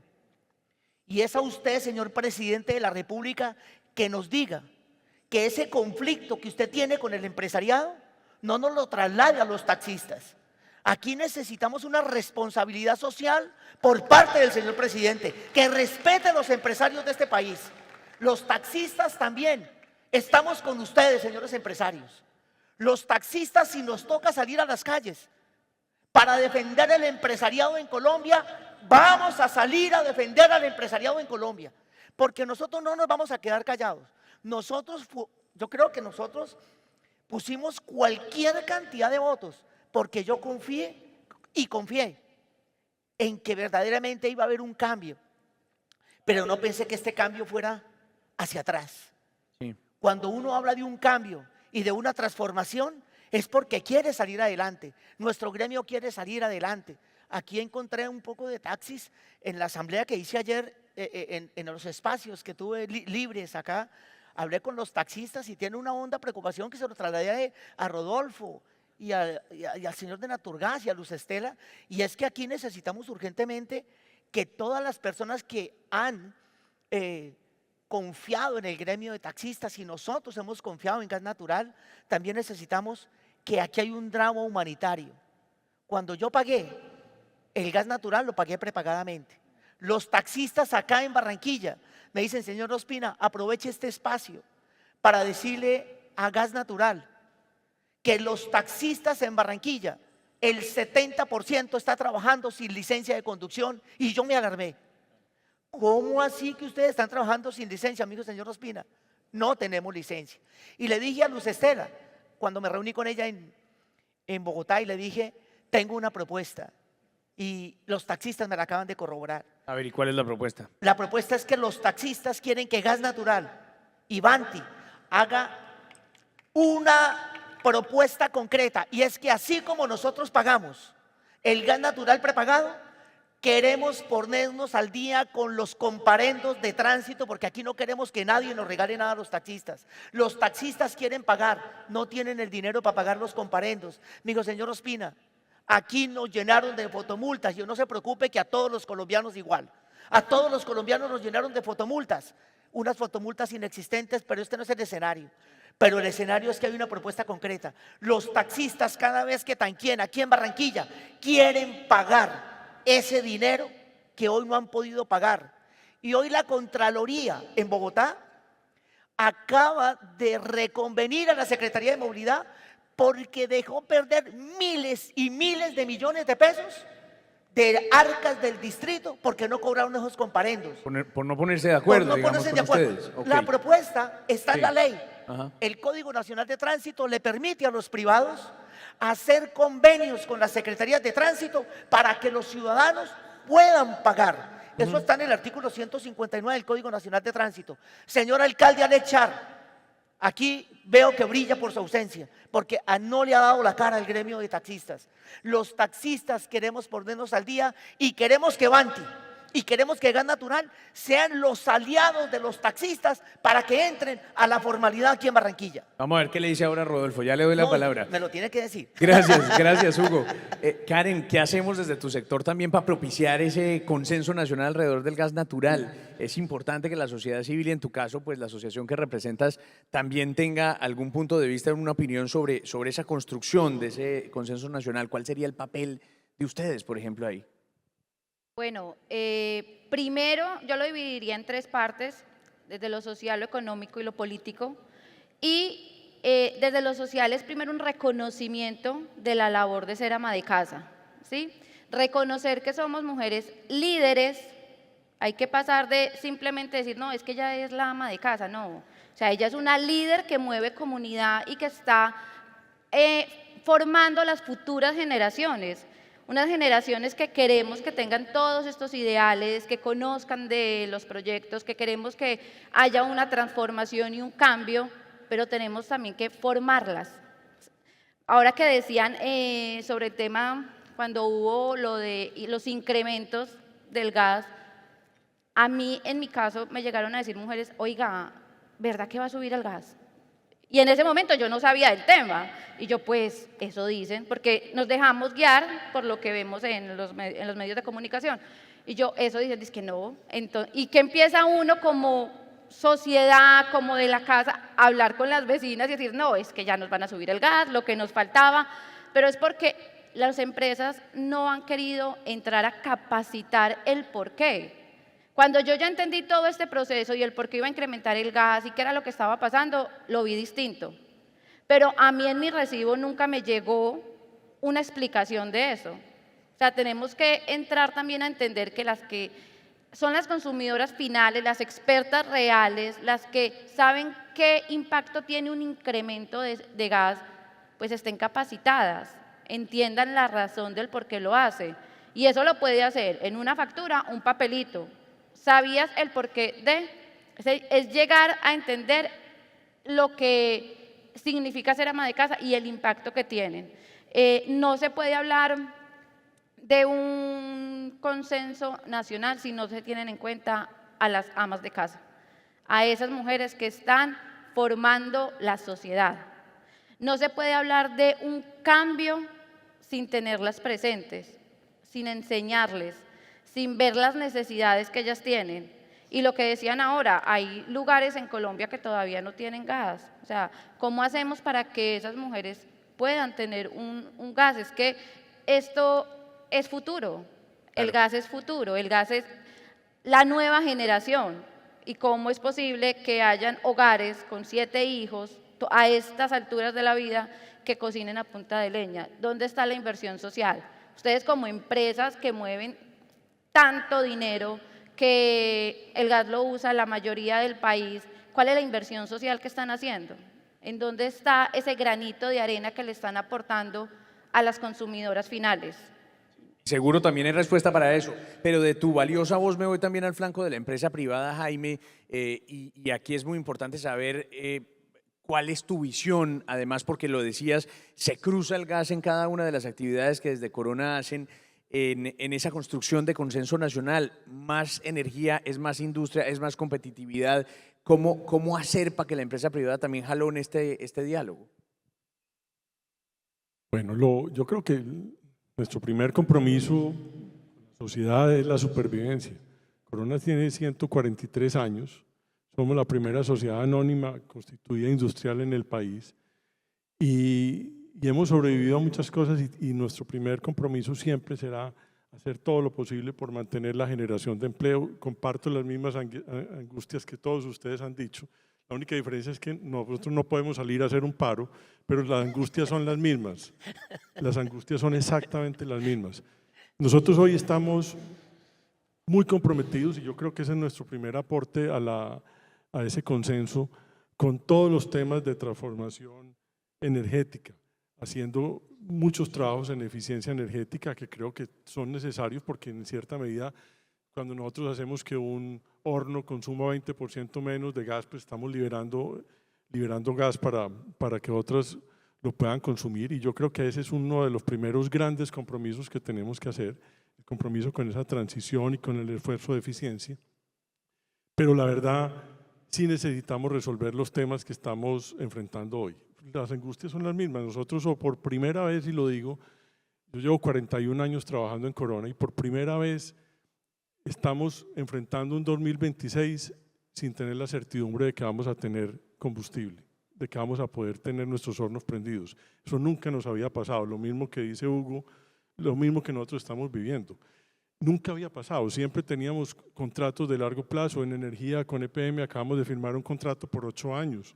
Y es a usted, señor presidente de la República, que nos diga que ese conflicto que usted tiene con el empresariado no nos lo traslade a los taxistas. Aquí necesitamos una responsabilidad social por parte del señor presidente, que respete a los empresarios de este país. Los taxistas también. Estamos con ustedes, señores empresarios. Los taxistas, si nos toca salir a las calles para defender el empresariado en Colombia, vamos a salir a defender al empresariado en Colombia, porque nosotros no nos vamos a quedar callados. Yo creo que nosotros pusimos cualquier cantidad de votos, porque yo confié en que verdaderamente iba a haber un cambio, pero no pensé que este cambio fuera hacia atrás. Sí. Cuando uno habla de un cambio y de una transformación, es porque quiere salir adelante. Nuestro gremio quiere salir adelante. Aquí encontré un poco de taxis en la asamblea que hice ayer, en los espacios que tuve libres acá. Hablé con los taxistas y tienen una honda preocupación que se lo trasladé a Rodolfo y al señor de Naturgas y a Luz Estela. Y es que aquí necesitamos urgentemente que todas las personas que han confiado en el gremio de taxistas, y nosotros hemos confiado en Gas Natural, también necesitamos que aquí hay un drama humanitario. Cuando yo pagué el gas natural, lo pagué prepagadamente. Los taxistas acá en Barranquilla me dicen: señor Ospina, aproveche este espacio para decirle a Gas Natural que los taxistas en Barranquilla, el 70% está trabajando sin licencia de conducción, y yo me alarmé. ¿Cómo así que ustedes están trabajando sin licencia, amigo señor Ospina? No tenemos licencia. Y le dije a Luz Estela, cuando me reuní con ella en Bogotá, y le dije: tengo una propuesta. Y los taxistas me la acaban de corroborar. A ver, ¿y cuál es la propuesta? La propuesta es que los taxistas quieren que Gas Natural y Vanti haga una propuesta concreta, y es que así como nosotros pagamos el gas natural prepagado, queremos ponernos al día con los comparendos de tránsito, porque aquí no queremos que nadie nos regale nada a los taxistas. Los taxistas quieren pagar, no tienen el dinero para pagar los comparendos. Amigo señor Ospina, aquí nos llenaron de fotomultas, y no se preocupe que a todos los colombianos igual. A todos los colombianos nos llenaron de fotomultas, unas fotomultas inexistentes, pero este no es el escenario. Pero el escenario es que hay una propuesta concreta. Los taxistas, cada vez que tanqueen aquí en Barranquilla, quieren pagar ese dinero que hoy no han podido pagar. Y hoy la Contraloría en Bogotá acaba de reconvenir a la Secretaría de Movilidad porque dejó perder miles y miles de millones de pesos de arcas del distrito porque no cobraron esos comparendos. Por no ponerse de acuerdo, Por no digamos, ponerse con de acuerdo. ustedes. Ok. La propuesta está en Sí. la ley. Ajá. El Código Nacional de Tránsito le permite a los privados hacer convenios con las secretarías de tránsito para que los ciudadanos puedan pagar. Eso está en el artículo 159 del Código Nacional de Tránsito. Señor alcalde Alechar, aquí veo que brilla por su ausencia, porque no le ha dado la cara al gremio de taxistas. Los taxistas queremos ponernos al día y queremos que Vanti y queremos que Gas Natural sean los aliados de los taxistas para que entren a la formalidad aquí en Barranquilla. Vamos a ver qué le dice ahora Rodolfo. Ya le doy la No, palabra. me lo tiene que decir. Gracias, gracias, Hugo. Karen, ¿qué hacemos desde tu sector también para propiciar ese consenso nacional alrededor del gas natural? Es importante que la sociedad civil, y en tu caso, pues la asociación que representas, también tenga algún punto de vista, una opinión sobre esa construcción de ese consenso nacional. ¿Cuál sería el papel de ustedes, por ejemplo, ahí? Bueno, primero yo lo dividiría en tres partes, desde lo social, lo económico y lo político. Y desde lo social es primero un reconocimiento de la labor de ser ama de casa, ¿sí? Reconocer que somos mujeres líderes. Hay que pasar de simplemente decir, no, es que ella es la ama de casa, no. O sea, ella es una líder que mueve comunidad y que está formando las futuras generaciones. Unas generaciones que queremos que tengan todos estos ideales, que conozcan de los proyectos, que queremos que haya una transformación y un cambio, pero tenemos también que formarlas. Ahora que decían sobre el tema, cuando hubo lo de los incrementos del gas, A mí, en mi caso, me llegaron a decir mujeres, oiga, ¿verdad que va a subir el gas? Y en ese momento yo no sabía del tema. Y yo, pues, eso dicen, porque nos dejamos guiar por lo que vemos en los medios de comunicación. Y yo, eso dicen, dice que no. Entonces, y que empieza uno como sociedad, como de la casa, a hablar con las vecinas y decir, no, es que ya nos van a subir el gas, lo que nos faltaba. Pero es porque las empresas no han querido entrar a capacitar el porqué. Cuando yo ya entendí todo este proceso y el por qué iba a incrementar el gas y qué era lo que estaba pasando, lo vi distinto. Pero a mí en mi recibo nunca me llegó una explicación de eso. O sea, tenemos que entrar también a entender que las que son las consumidoras finales, las expertas reales, las que saben qué impacto tiene un incremento de gas, pues estén capacitadas, entiendan la razón del por qué lo hace. Y eso lo puede hacer en una factura, un papelito. ¿Sabías el porqué de? Es llegar a entender lo que significa ser ama de casa y el impacto que tienen. No se puede hablar de un consenso nacional si no se tienen en cuenta a las amas de casa, a esas mujeres que están formando la sociedad. No se puede hablar de un cambio sin tenerlas presentes, sin enseñarles, sin ver las necesidades que ellas tienen. Y lo que decían ahora, hay lugares en Colombia que todavía no tienen gas. O sea, ¿cómo hacemos para que esas mujeres puedan tener un gas? Es que esto es futuro, el gas es futuro, el gas es la nueva generación. ¿Y cómo es posible que hayan hogares con 7 hijos a estas alturas de la vida que cocinen a punta de leña? ¿Dónde está la inversión social? Ustedes como empresas que mueven tanto dinero, que el gas lo usa la mayoría del país, ¿cuál es la inversión social que están haciendo? ¿En dónde está ese granito de arena que le están aportando a las consumidoras finales? Seguro también hay respuesta para eso, pero de tu valiosa voz me voy también al flanco de la empresa privada, Jaime, y aquí es muy importante saber cuál es tu visión, además porque lo decías, se cruza el gas en cada una de las actividades que desde Corona hacen en esa construcción de consenso nacional. Más energía es más industria, es más competitividad. ¿Cómo hacer para que la empresa privada también jalone este diálogo? Bueno, yo creo que nuestro primer compromiso con la sociedad es la supervivencia. Corona tiene 143 años, somos la primera sociedad anónima constituida industrial en el país y hemos sobrevivido a muchas cosas y nuestro primer compromiso siempre será hacer todo lo posible por mantener la generación de empleo. Comparto las mismas angustias que todos ustedes han dicho. La única diferencia es que nosotros no podemos salir a hacer un paro, pero las angustias son las mismas. Las angustias son exactamente las mismas. Nosotros hoy estamos muy comprometidos y yo creo que ese es nuestro primer aporte a ese consenso con todos los temas de transformación energética, haciendo muchos trabajos en eficiencia energética que creo que son necesarios porque en cierta medida cuando nosotros hacemos que un horno consuma 20% menos de gas, pues estamos liberando gas para que otras lo puedan consumir y yo creo que ese es uno de los primeros grandes compromisos que tenemos que hacer, el compromiso con esa transición y con el esfuerzo de eficiencia. Pero la verdad, sí necesitamos resolver los temas que estamos enfrentando hoy. Las angustias son las mismas. Nosotros, o por primera vez, y lo digo, yo llevo 41 años trabajando en Corona y por primera vez estamos enfrentando un 2026 sin tener la certidumbre de que vamos a tener combustible, de que vamos a poder tener nuestros hornos prendidos. Eso nunca nos había pasado, lo mismo que dice Hugo, lo mismo que nosotros estamos viviendo. Nunca había pasado, siempre teníamos contratos de largo plazo en energía con EPM, acabamos de firmar un contrato por 8 años,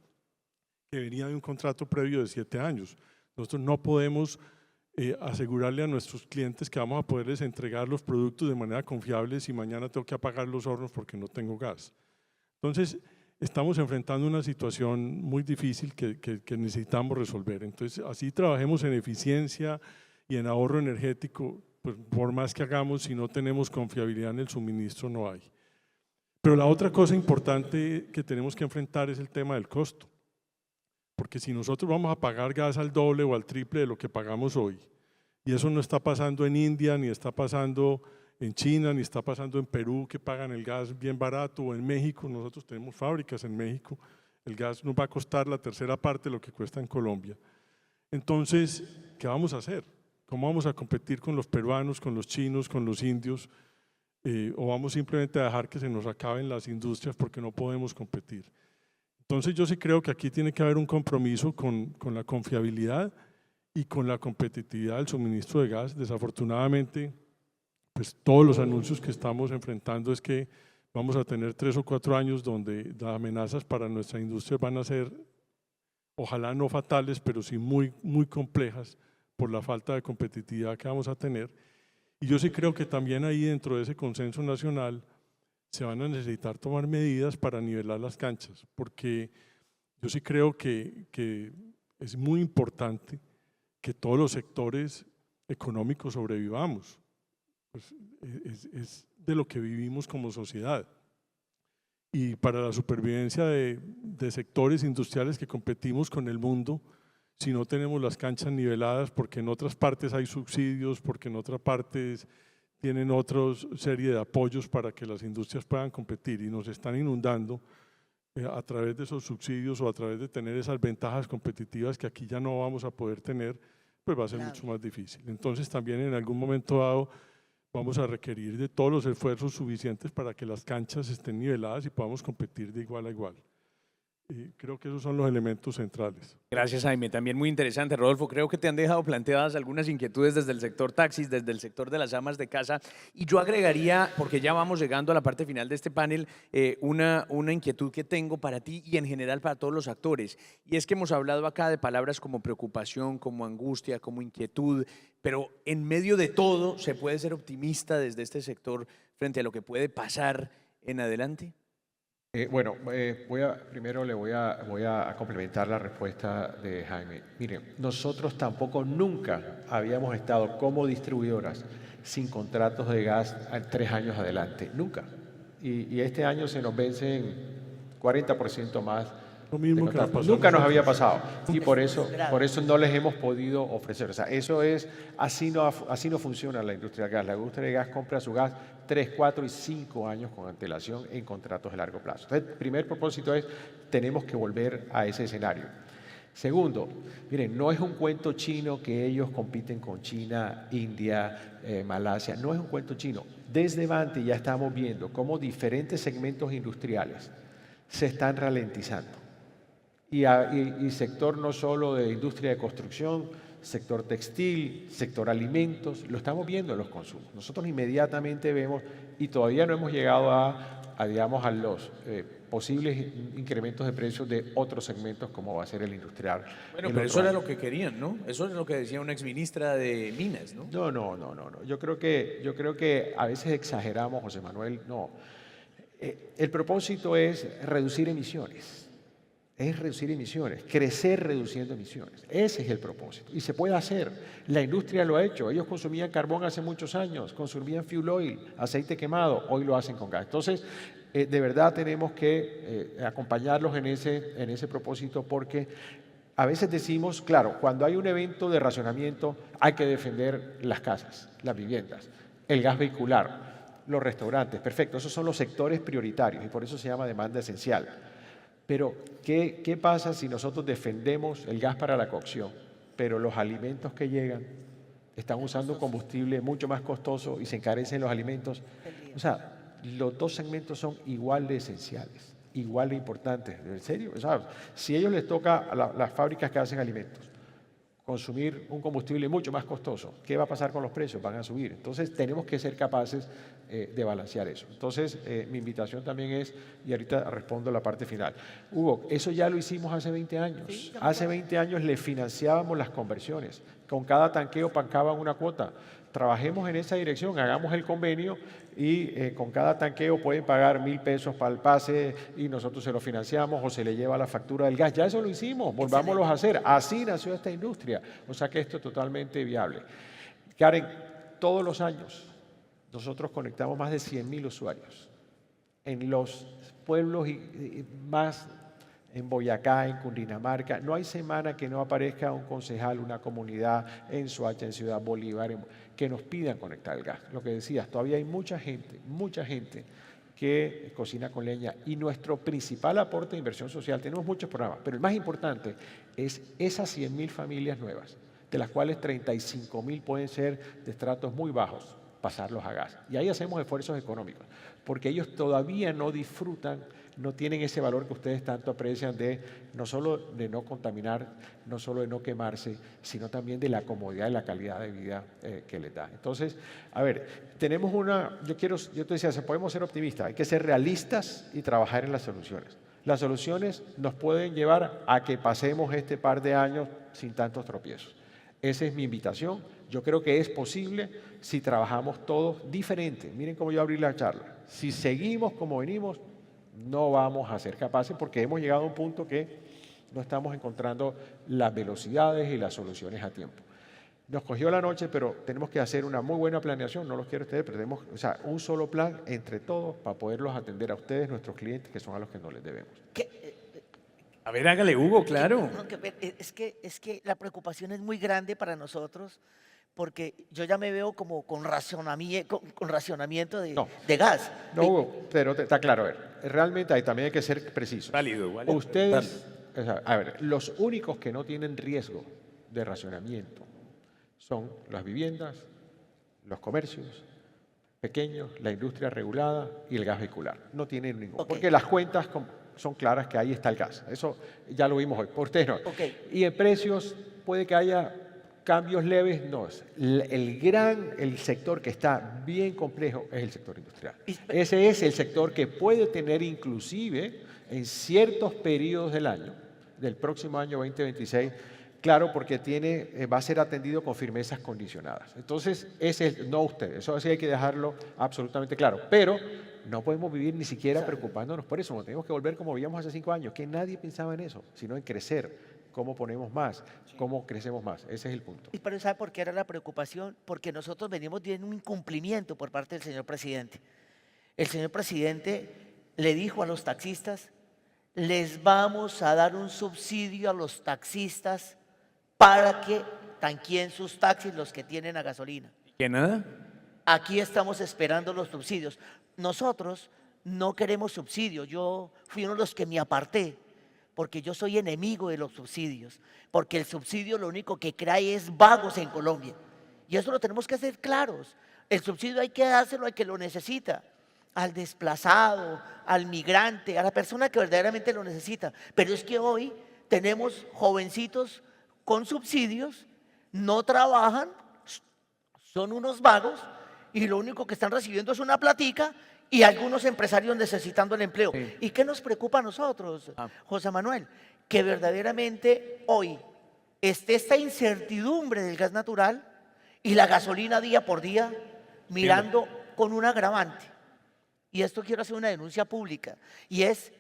que venía de un contrato previo de 7 años. Nosotros no podemos asegurarle a nuestros clientes que vamos a poderles entregar los productos de manera confiable si mañana tengo que apagar los hornos porque no tengo gas. Entonces, estamos enfrentando una situación muy difícil que necesitamos resolver. Entonces, así trabajemos en eficiencia y en ahorro energético, pues por más que hagamos, si no tenemos confiabilidad en el suministro, no hay. Pero la otra cosa importante que tenemos que enfrentar es el tema del costo. Porque si nosotros vamos a pagar gas al doble o al triple de lo que pagamos hoy, y eso no está pasando en India ni está pasando en China, ni está pasando en Perú, que pagan el gas bien barato, o en México. Nosotros tenemos fábricas en México. El gas nos va a costar la tercera parte de lo que cuesta en Colombia. Entonces, ¿qué vamos a hacer? ¿Cómo vamos a competir con los peruanos, con los chinos, con los indios? ¿O vamos simplemente a dejar que se nos acaben las industrias porque no podemos competir? Entonces yo sí creo que aquí tiene que haber un compromiso con la confiabilidad y con la competitividad del suministro de gas. Desafortunadamente, pues todos los anuncios que estamos enfrentando es que vamos a tener 3 o 4 años donde las amenazas para nuestra industria van a ser, ojalá no fatales, pero sí muy, muy complejas por la falta de competitividad que vamos a tener. Y yo sí creo que también ahí dentro de ese consenso nacional se van a necesitar tomar medidas para nivelar las canchas, porque yo sí creo que es muy importante que todos los sectores económicos sobrevivamos. Pues es de lo que vivimos como sociedad. Y para la supervivencia de sectores industriales que competimos con el mundo, si no tenemos las canchas niveladas, porque en otras partes hay subsidios, porque en otras partes tienen otra serie de apoyos para que las industrias puedan competir y nos están inundando a través de esos subsidios o a través de tener esas ventajas competitivas que aquí ya no vamos a poder tener, pues va a ser mucho más difícil. Entonces también en algún momento dado vamos a requerir de todos los esfuerzos suficientes para que las canchas estén niveladas y podamos competir de igual a igual. Creo que esos son los elementos centrales. Gracias, Jaime. También muy interesante, Rodolfo. Creo que te han dejado planteadas algunas inquietudes desde el sector taxis, desde el sector de las amas de casa. Y yo agregaría, porque ya vamos llegando a la parte final de este panel, una inquietud que tengo para ti y en general para todos los actores. Y es que hemos hablado acá de palabras como preocupación, como angustia, como inquietud, pero en medio de todo, ¿se puede ser optimista desde este sector frente a lo que puede pasar en adelante? Primero le voy a complementar la respuesta de Jaime. Miren, nosotros tampoco nunca habíamos estado como distribuidoras sin contratos de gas a 3 años adelante, nunca. Y este año se nos vencen 40% más. Lo mismo que nos pasó Nunca nos había pasado y por eso no les hemos podido ofrecer. O sea, así no funciona la industria del gas. La industria del gas compra su gas 3, 4 y 5 años con antelación en contratos de largo plazo. Entonces, el primer propósito es, tenemos que volver a ese escenario. Segundo, miren, no es un cuento chino que ellos compiten con China, India, Malasia. No es un cuento chino. Desde Vanti ya estamos viendo cómo diferentes segmentos industriales se están ralentizando. Y sector no solo de industria de construcción, sector textil, sector alimentos, lo estamos viendo en los consumos. Nosotros inmediatamente vemos, y todavía no hemos llegado a los posibles incrementos de precios de otros segmentos como va a ser el industrial. Bueno, pero eso era lo que querían, ¿no? Eso es lo que decía una exministra de Minas, ¿no? No. Yo creo que a veces exageramos, José Manuel. No. El propósito es reducir emisiones. Crecer reduciendo emisiones. Ese es el propósito. Y se puede hacer. La industria lo ha hecho. Ellos consumían carbón hace muchos años, consumían fuel oil, aceite quemado, hoy lo hacen con gas. Entonces, de verdad tenemos que acompañarlos en ese propósito porque a veces decimos, claro, cuando hay un evento de racionamiento hay que defender las casas, las viviendas, el gas vehicular, los restaurantes, perfecto, esos son los sectores prioritarios y por eso se llama demanda esencial. Pero, ¿qué pasa si nosotros defendemos el gas para la cocción, pero los alimentos que llegan están usando combustible mucho más costoso y se encarecen los alimentos? O sea, los dos segmentos son igual de esenciales, igual de importantes. ¿En serio? O sea, si a ellos les toca a las fábricas que hacen alimentos consumir un combustible mucho más costoso, ¿qué va a pasar con los precios? Van a subir. Entonces, tenemos que ser capaces de balancear eso. Entonces, mi invitación también es, y ahorita respondo la parte final. Hugo, eso ya lo hicimos hace 20 años. Sí, hace 20 años le financiábamos las conversiones. Con cada tanqueo pagaban una cuota. Trabajemos en esa dirección, hagamos el convenio y con cada tanqueo pueden pagar 1.000 pesos para el pase y nosotros se lo financiamos o se le lleva la factura del gas. Ya eso lo hicimos, volvámoslo a hacer. Así nació esta industria. O sea que esto es totalmente viable. Karen, todos los años nosotros conectamos más de 100.000 usuarios en los pueblos más en Boyacá, en Cundinamarca. No hay semana que no aparezca un concejal, una comunidad en Soacha, en Ciudad Bolívar, que nos pidan conectar el gas. Lo que decías, todavía hay mucha gente que cocina con leña, y nuestro principal aporte de inversión social, tenemos muchos programas, pero el más importante es esas 100.000 familias nuevas, de las cuales 35.000 pueden ser de estratos muy bajos, pasarlos a gas. Y ahí hacemos esfuerzos económicos, porque ellos todavía no disfrutan, no tienen ese valor que ustedes tanto aprecian de no solo de no contaminar, no solo de no quemarse, sino también de la comodidad y la calidad de vida que les da. Entonces, a ver, tenemos yo te decía, podemos ser optimistas, hay que ser realistas y trabajar en las soluciones. Las soluciones nos pueden llevar a que pasemos este par de años sin tantos tropiezos. Esa es mi invitación. Yo creo que es posible si trabajamos todos diferente. Miren cómo yo abrí la charla. Si seguimos como venimos, no vamos a ser capaces, porque hemos llegado a un punto que no estamos encontrando las velocidades y las soluciones a tiempo. Nos cogió la noche, pero tenemos que hacer una muy buena planeación. No los quiero ustedes, pero tenemos un solo plan entre todos para poderlos atender a ustedes, nuestros clientes, que son a los que no les debemos. A ver, hágale, Hugo, claro. Es que la preocupación es muy grande para nosotros, porque yo ya me veo como con racionamiento de gas. No, Hugo, pero está claro, a ver, realmente ahí también hay que ser precisos. Válido. Ustedes, a ver, los únicos que no tienen riesgo de racionamiento son las viviendas, los comercios pequeños, la industria regulada y el gas vehicular. No tienen ninguno, porque las cuentas son claras que ahí está el gas. Eso ya lo vimos hoy, por ustedes no. Y en precios puede que haya cambios leves, no. El sector que está bien complejo es el sector industrial. Ese es el sector que puede tener inclusive en ciertos periodos del año, del próximo año 2026, claro, porque va a ser atendido con firmezas condicionadas. Entonces, no ustedes, eso sí hay que dejarlo absolutamente claro. Pero no podemos vivir ni siquiera preocupándonos por eso. No tenemos que volver como vivíamos hace 5 años, que nadie pensaba en eso, sino en crecer. ¿Cómo ponemos más? ¿Cómo crecemos más? Ese es el punto. ¿Y pero sabe por qué era la preocupación? Porque nosotros venimos de un incumplimiento por parte del señor presidente. El señor presidente le dijo a los taxistas: les vamos a dar un subsidio a los taxistas para que tanqueen sus taxis, los que tienen a gasolina. ¿Qué nada? Aquí estamos esperando los subsidios. Nosotros no queremos subsidios. Yo fui uno de los que me aparté, porque yo soy enemigo de los subsidios, porque el subsidio lo único que trae es vagos en Colombia. Y eso lo tenemos que hacer claros. El subsidio hay que dárselo al que lo necesita, al desplazado, al migrante, a la persona que verdaderamente lo necesita. Pero es que hoy tenemos jovencitos con subsidios, no trabajan, son unos vagos, y lo único que están recibiendo es una platica, y algunos empresarios necesitando el empleo. Sí. ¿Y qué nos preocupa a nosotros, José Manuel? Que verdaderamente hoy esté esta incertidumbre del gas natural y la gasolina día por día mirando con un agravante. Y esto quiero hacer una denuncia pública. Y es,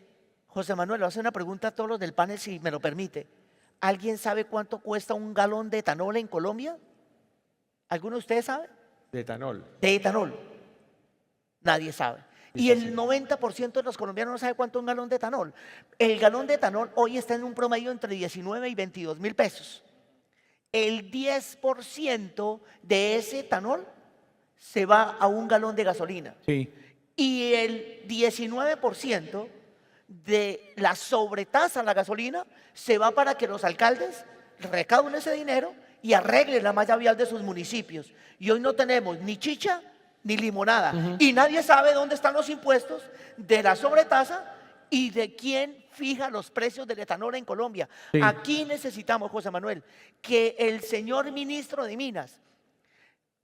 José Manuel, le voy a hacer una pregunta a todos los del panel, si me lo permite. ¿Alguien sabe cuánto cuesta un galón de etanol en Colombia? ¿Alguno de ustedes sabe? De etanol. De etanol. Nadie sabe. Y el 90% de los colombianos no sabe cuánto es un galón de etanol. El galón de etanol hoy está en un promedio entre 19 y 22 mil pesos. El 10% de ese etanol se va a un galón de gasolina. Sí. Y el 19% de la sobretasa a la gasolina se va para que los alcaldes recauden ese dinero y arreglen la malla vial de sus municipios. Y hoy no tenemos ni chicha ni limonada. Y nadie sabe dónde están los impuestos de la sobretasa y de quién fija los precios del etanol en Colombia. Sí. Aquí necesitamos, José Manuel, que el señor ministro de Minas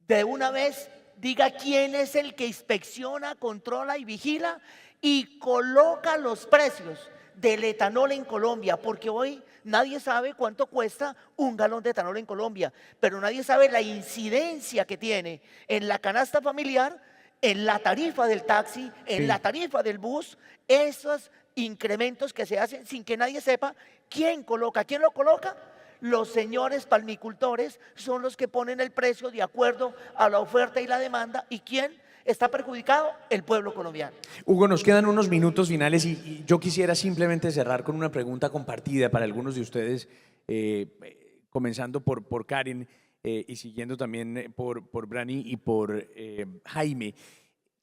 de una vez diga quién es el que inspecciona, controla y vigila y coloca los precios del etanol en Colombia, porque hoy nadie sabe cuánto cuesta un galón de etanol en Colombia, pero nadie sabe la incidencia que tiene en la canasta familiar, en la tarifa del taxi, en la tarifa del bus, esos incrementos que se hacen sin que nadie sepa quién coloca. ¿Quién lo coloca? Los señores palmicultores son los que ponen el precio de acuerdo a la oferta y la demanda. ¿Y quién? está perjudicado el pueblo colombiano. Hugo, nos quedan unos minutos finales y yo quisiera simplemente cerrar con una pregunta compartida para algunos de ustedes, comenzando por Karen y siguiendo también por Brani y por Jaime.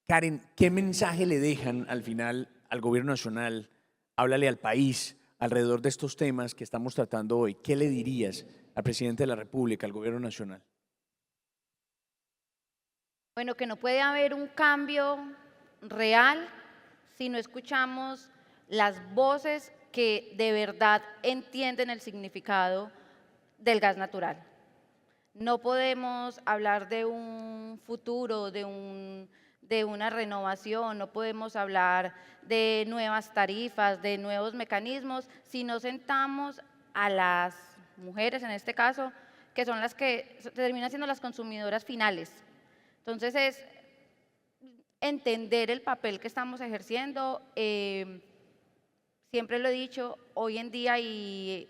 Karen, ¿qué mensaje le dejan al final al gobierno nacional? Háblale al país alrededor de estos temas que estamos tratando hoy. ¿Qué le dirías al presidente de la República, al gobierno nacional? Bueno, que no puede haber un cambio real si no escuchamos las voces que de verdad entienden el significado del gas natural. No podemos hablar de un futuro, de una renovación, no podemos hablar de nuevas tarifas, de nuevos mecanismos, si no sentamos a las mujeres, en este caso, que son las que terminan siendo las consumidoras finales. Entonces es entender el papel que estamos ejerciendo. Siempre lo he dicho, hoy en día, y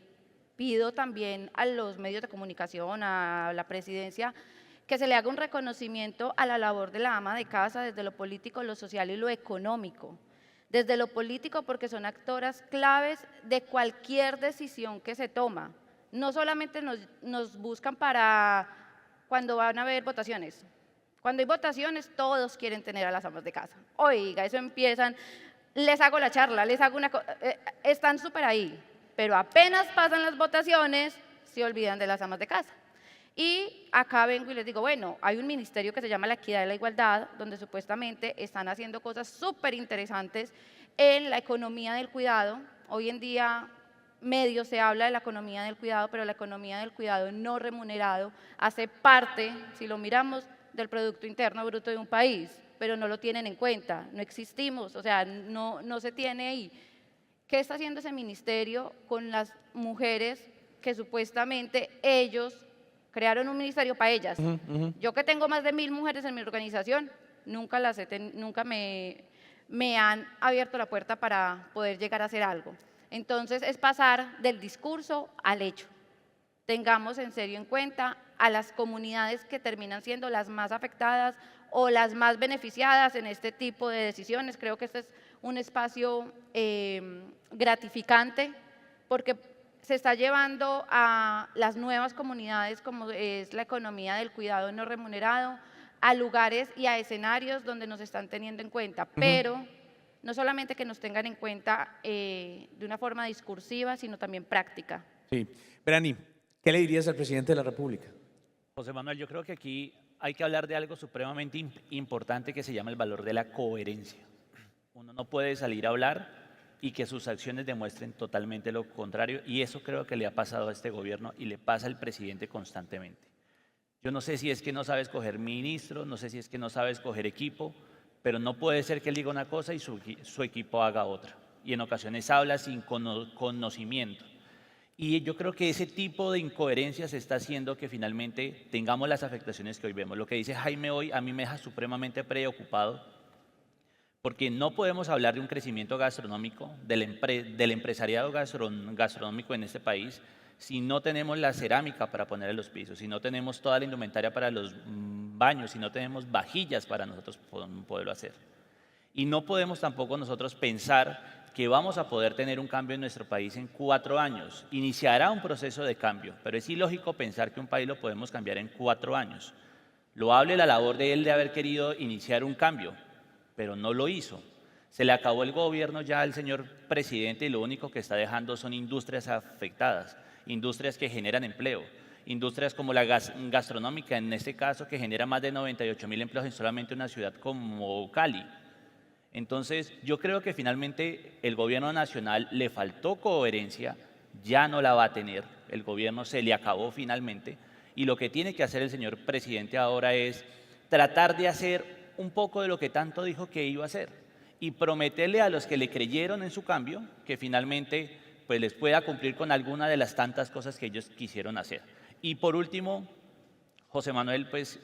pido también a los medios de comunicación, a la presidencia, que se le haga un reconocimiento a la labor de la ama de casa desde lo político, lo social y lo económico. Desde lo político, porque son actoras claves de cualquier decisión que se toma. No solamente nos buscan para cuando van a haber votaciones. Cuando hay votaciones, todos quieren tener a las amas de casa. Oiga, eso empiezan, les hago la charla, les hago están súper ahí, pero apenas pasan las votaciones, se olvidan de las amas de casa. Y acá vengo y les digo, bueno, hay un ministerio que se llama la Equidad y la Igualdad, donde supuestamente están haciendo cosas súper interesantes en la economía del cuidado. Hoy en día medio se habla de la economía del cuidado, pero la economía del cuidado no remunerado hace parte, si lo miramos, del Producto Interno Bruto de un país, pero no lo tienen en cuenta, no existimos, o sea, no se tiene ahí. ¿Qué está haciendo ese ministerio con las mujeres que supuestamente ellos crearon un ministerio para ellas? Yo que tengo más de 1000 mujeres en mi organización, nunca me han abierto la puerta para poder llegar a hacer algo. Entonces es pasar del discurso al hecho. Tengamos en serio en cuenta a las comunidades que terminan siendo las más afectadas o las más beneficiadas en este tipo de decisiones. Creo que este es un espacio gratificante porque se está llevando a las nuevas comunidades, como es la economía del cuidado no remunerado, a lugares y a escenarios donde nos están teniendo en cuenta, pero no solamente que nos tengan en cuenta de una forma discursiva, sino también práctica. Sí. Brani, ¿qué le dirías al presidente de la República? José Manuel, yo creo que aquí hay que hablar de algo supremamente importante que se llama el valor de la coherencia. Uno no puede salir a hablar y que sus acciones demuestren totalmente lo contrario, y eso creo que le ha pasado a este gobierno y le pasa al presidente constantemente. Yo no sé si es que no sabe escoger ministros, no sé si es que no sabe escoger equipo, pero no puede ser que él diga una cosa y su equipo haga otra, y en ocasiones habla sin conocimiento. Y yo creo que ese tipo de incoherencias está haciendo que finalmente tengamos las afectaciones que hoy vemos. Lo que dice Jaime hoy a mí me deja supremamente preocupado, porque no podemos hablar de un crecimiento gastronómico, del empresariado gastronómico en este país, si no tenemos la cerámica para poner en los pisos, si no tenemos toda la indumentaria para los baños, si no tenemos vajillas para nosotros poderlo hacer. Y no podemos tampoco nosotros pensar que vamos a poder tener un cambio en nuestro país en 4 años. Iniciará un proceso de cambio, pero es ilógico pensar que un país lo podemos cambiar en 4 años. Loable la labor de él de haber querido iniciar un cambio, pero no lo hizo. Se le acabó el gobierno ya al señor presidente y lo único que está dejando son industrias afectadas, industrias que generan empleo, industrias como la gastronómica, en este caso, que genera más de 98.000 empleos en solamente una ciudad como Cali. Entonces, yo creo que finalmente el gobierno nacional le faltó coherencia, ya no la va a tener, el gobierno se le acabó finalmente, y lo que tiene que hacer el señor presidente ahora es tratar de hacer un poco de lo que tanto dijo que iba a hacer y prometerle a los que le creyeron en su cambio que finalmente pues les pueda cumplir con alguna de las tantas cosas que ellos quisieron hacer. Y por último, José Manuel, pues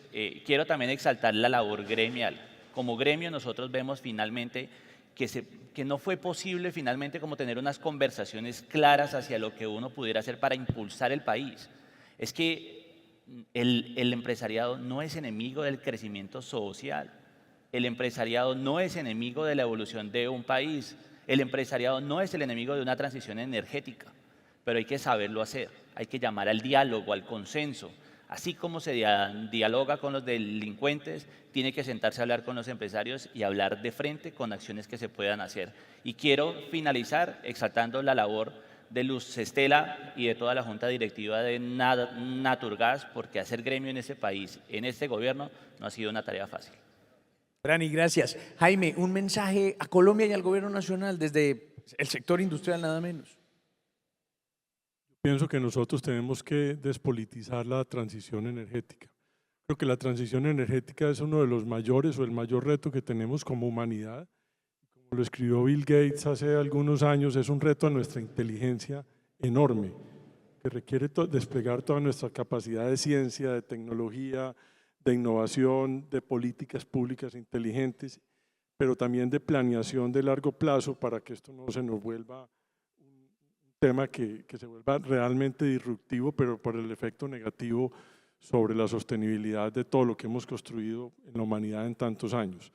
quiero también exaltar la labor gremial. Como gremio nosotros vemos finalmente que no fue posible finalmente como tener unas conversaciones claras hacia lo que uno pudiera hacer para impulsar el país. Es que el empresariado no es enemigo del crecimiento social. El empresariado no es enemigo de la evolución de un país. El empresariado no es el enemigo de una transición energética, pero hay que saberlo hacer. Hay que llamar al diálogo, al consenso. Así como se dialoga con los delincuentes, tiene que sentarse a hablar con los empresarios y hablar de frente con acciones que se puedan hacer. Y quiero finalizar exaltando la labor de Luz Estela y de toda la junta directiva de Naturgas, porque hacer gremio en este país, en este gobierno, no ha sido una tarea fácil. Rani, gracias. Jaime, un mensaje a Colombia y al gobierno nacional desde el sector industrial nada menos. Pienso que nosotros tenemos que despolitizar la transición energética. Creo que la transición energética es uno de los mayores o el mayor reto que tenemos como humanidad. Como lo escribió Bill Gates hace algunos años, es un reto a nuestra inteligencia enorme, que requiere desplegar toda nuestra capacidad de ciencia, de tecnología, de innovación, de políticas públicas inteligentes, pero también de planeación de largo plazo para que esto no se nos vuelva un tema que se vuelva realmente disruptivo, pero por el efecto negativo sobre la sostenibilidad de todo lo que hemos construido en la humanidad en tantos años.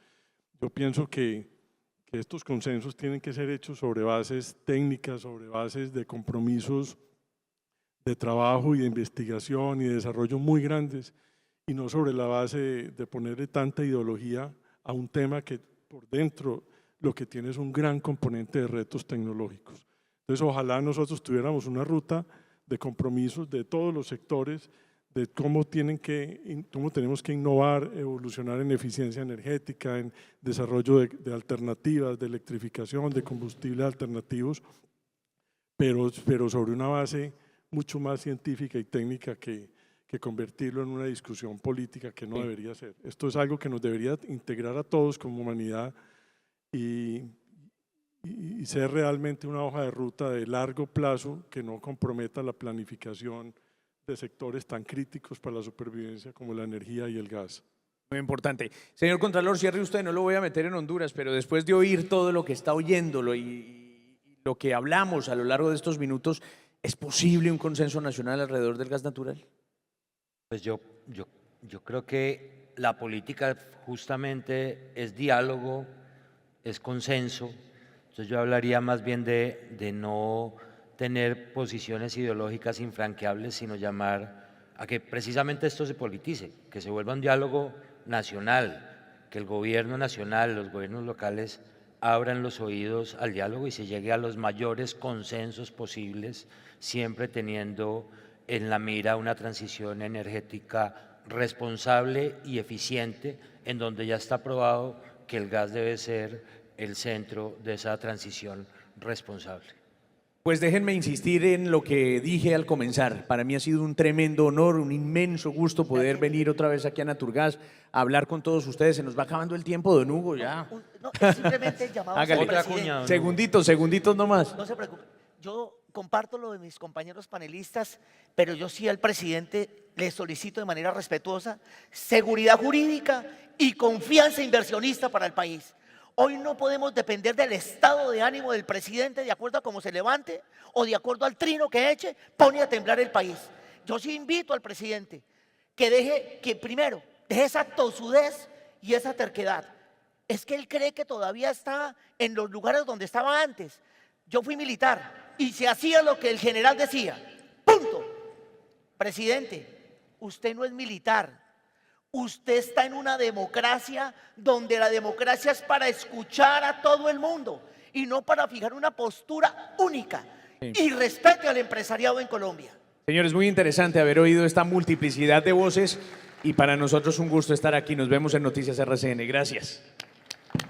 Yo pienso que estos consensos tienen que ser hechos sobre bases técnicas, sobre bases de compromisos de trabajo y de investigación y de desarrollo muy grandes, y no sobre la base de ponerle tanta ideología a un tema que por dentro lo que tiene es un gran componente de retos tecnológicos. Entonces, ojalá nosotros tuviéramos una ruta de compromisos de todos los sectores, de cómo tenemos que innovar, evolucionar en eficiencia energética, en desarrollo de alternativas, de electrificación, de combustibles alternativos, pero sobre una base mucho más científica y técnica que convertirlo en una discusión política que no debería ser. Esto es algo que nos debería integrar a todos como humanidad y ser realmente una hoja de ruta de largo plazo que no comprometa la planificación de sectores tan críticos para la supervivencia como la energía y el gas. Muy importante. Señor Contralor, cierre usted, no lo voy a meter en Honduras, pero después de oír todo lo que está oyéndolo y lo que hablamos a lo largo de estos minutos, ¿es posible un consenso nacional alrededor del gas natural? Pues yo creo que la política justamente es diálogo, es consenso. Entonces yo hablaría más bien de no tener posiciones ideológicas infranqueables, sino llamar a que precisamente esto se politice, que se vuelva un diálogo nacional, que el gobierno nacional, los gobiernos locales abran los oídos al diálogo y se llegue a los mayores consensos posibles, siempre teniendo en la mira una transición energética responsable y eficiente, en donde ya está probado que el gas debe ser el centro de esa transición responsable. Pues déjenme insistir en lo que dije al comenzar. Para mí ha sido un tremendo honor, un inmenso gusto poder venir otra vez aquí a Naturgas a hablar con todos ustedes. Se nos va acabando el tiempo, don Hugo, ya. No, es simplemente el llamado. Hágale. Señor presidente. Segunditos nomás. No se preocupe. Yo comparto lo de mis compañeros panelistas, pero yo sí al presidente le solicito de manera respetuosa seguridad jurídica y confianza inversionista para el país. Hoy no podemos depender del estado de ánimo del presidente de acuerdo a cómo se levante o de acuerdo al trino que eche, pone a temblar el país. Yo sí invito al presidente que primero deje esa tosudez y esa terquedad. Es que él cree que todavía está en los lugares donde estaba antes. Yo fui militar y se hacía lo que el general decía. Punto. Presidente, usted no es militar. Usted está en una democracia donde la democracia es para escuchar a todo el mundo y no para fijar una postura única. Sí. Y respete al empresariado en Colombia. Señores, muy interesante haber oído esta multiplicidad de voces y para nosotros un gusto estar aquí. Nos vemos en Noticias RCN. Gracias.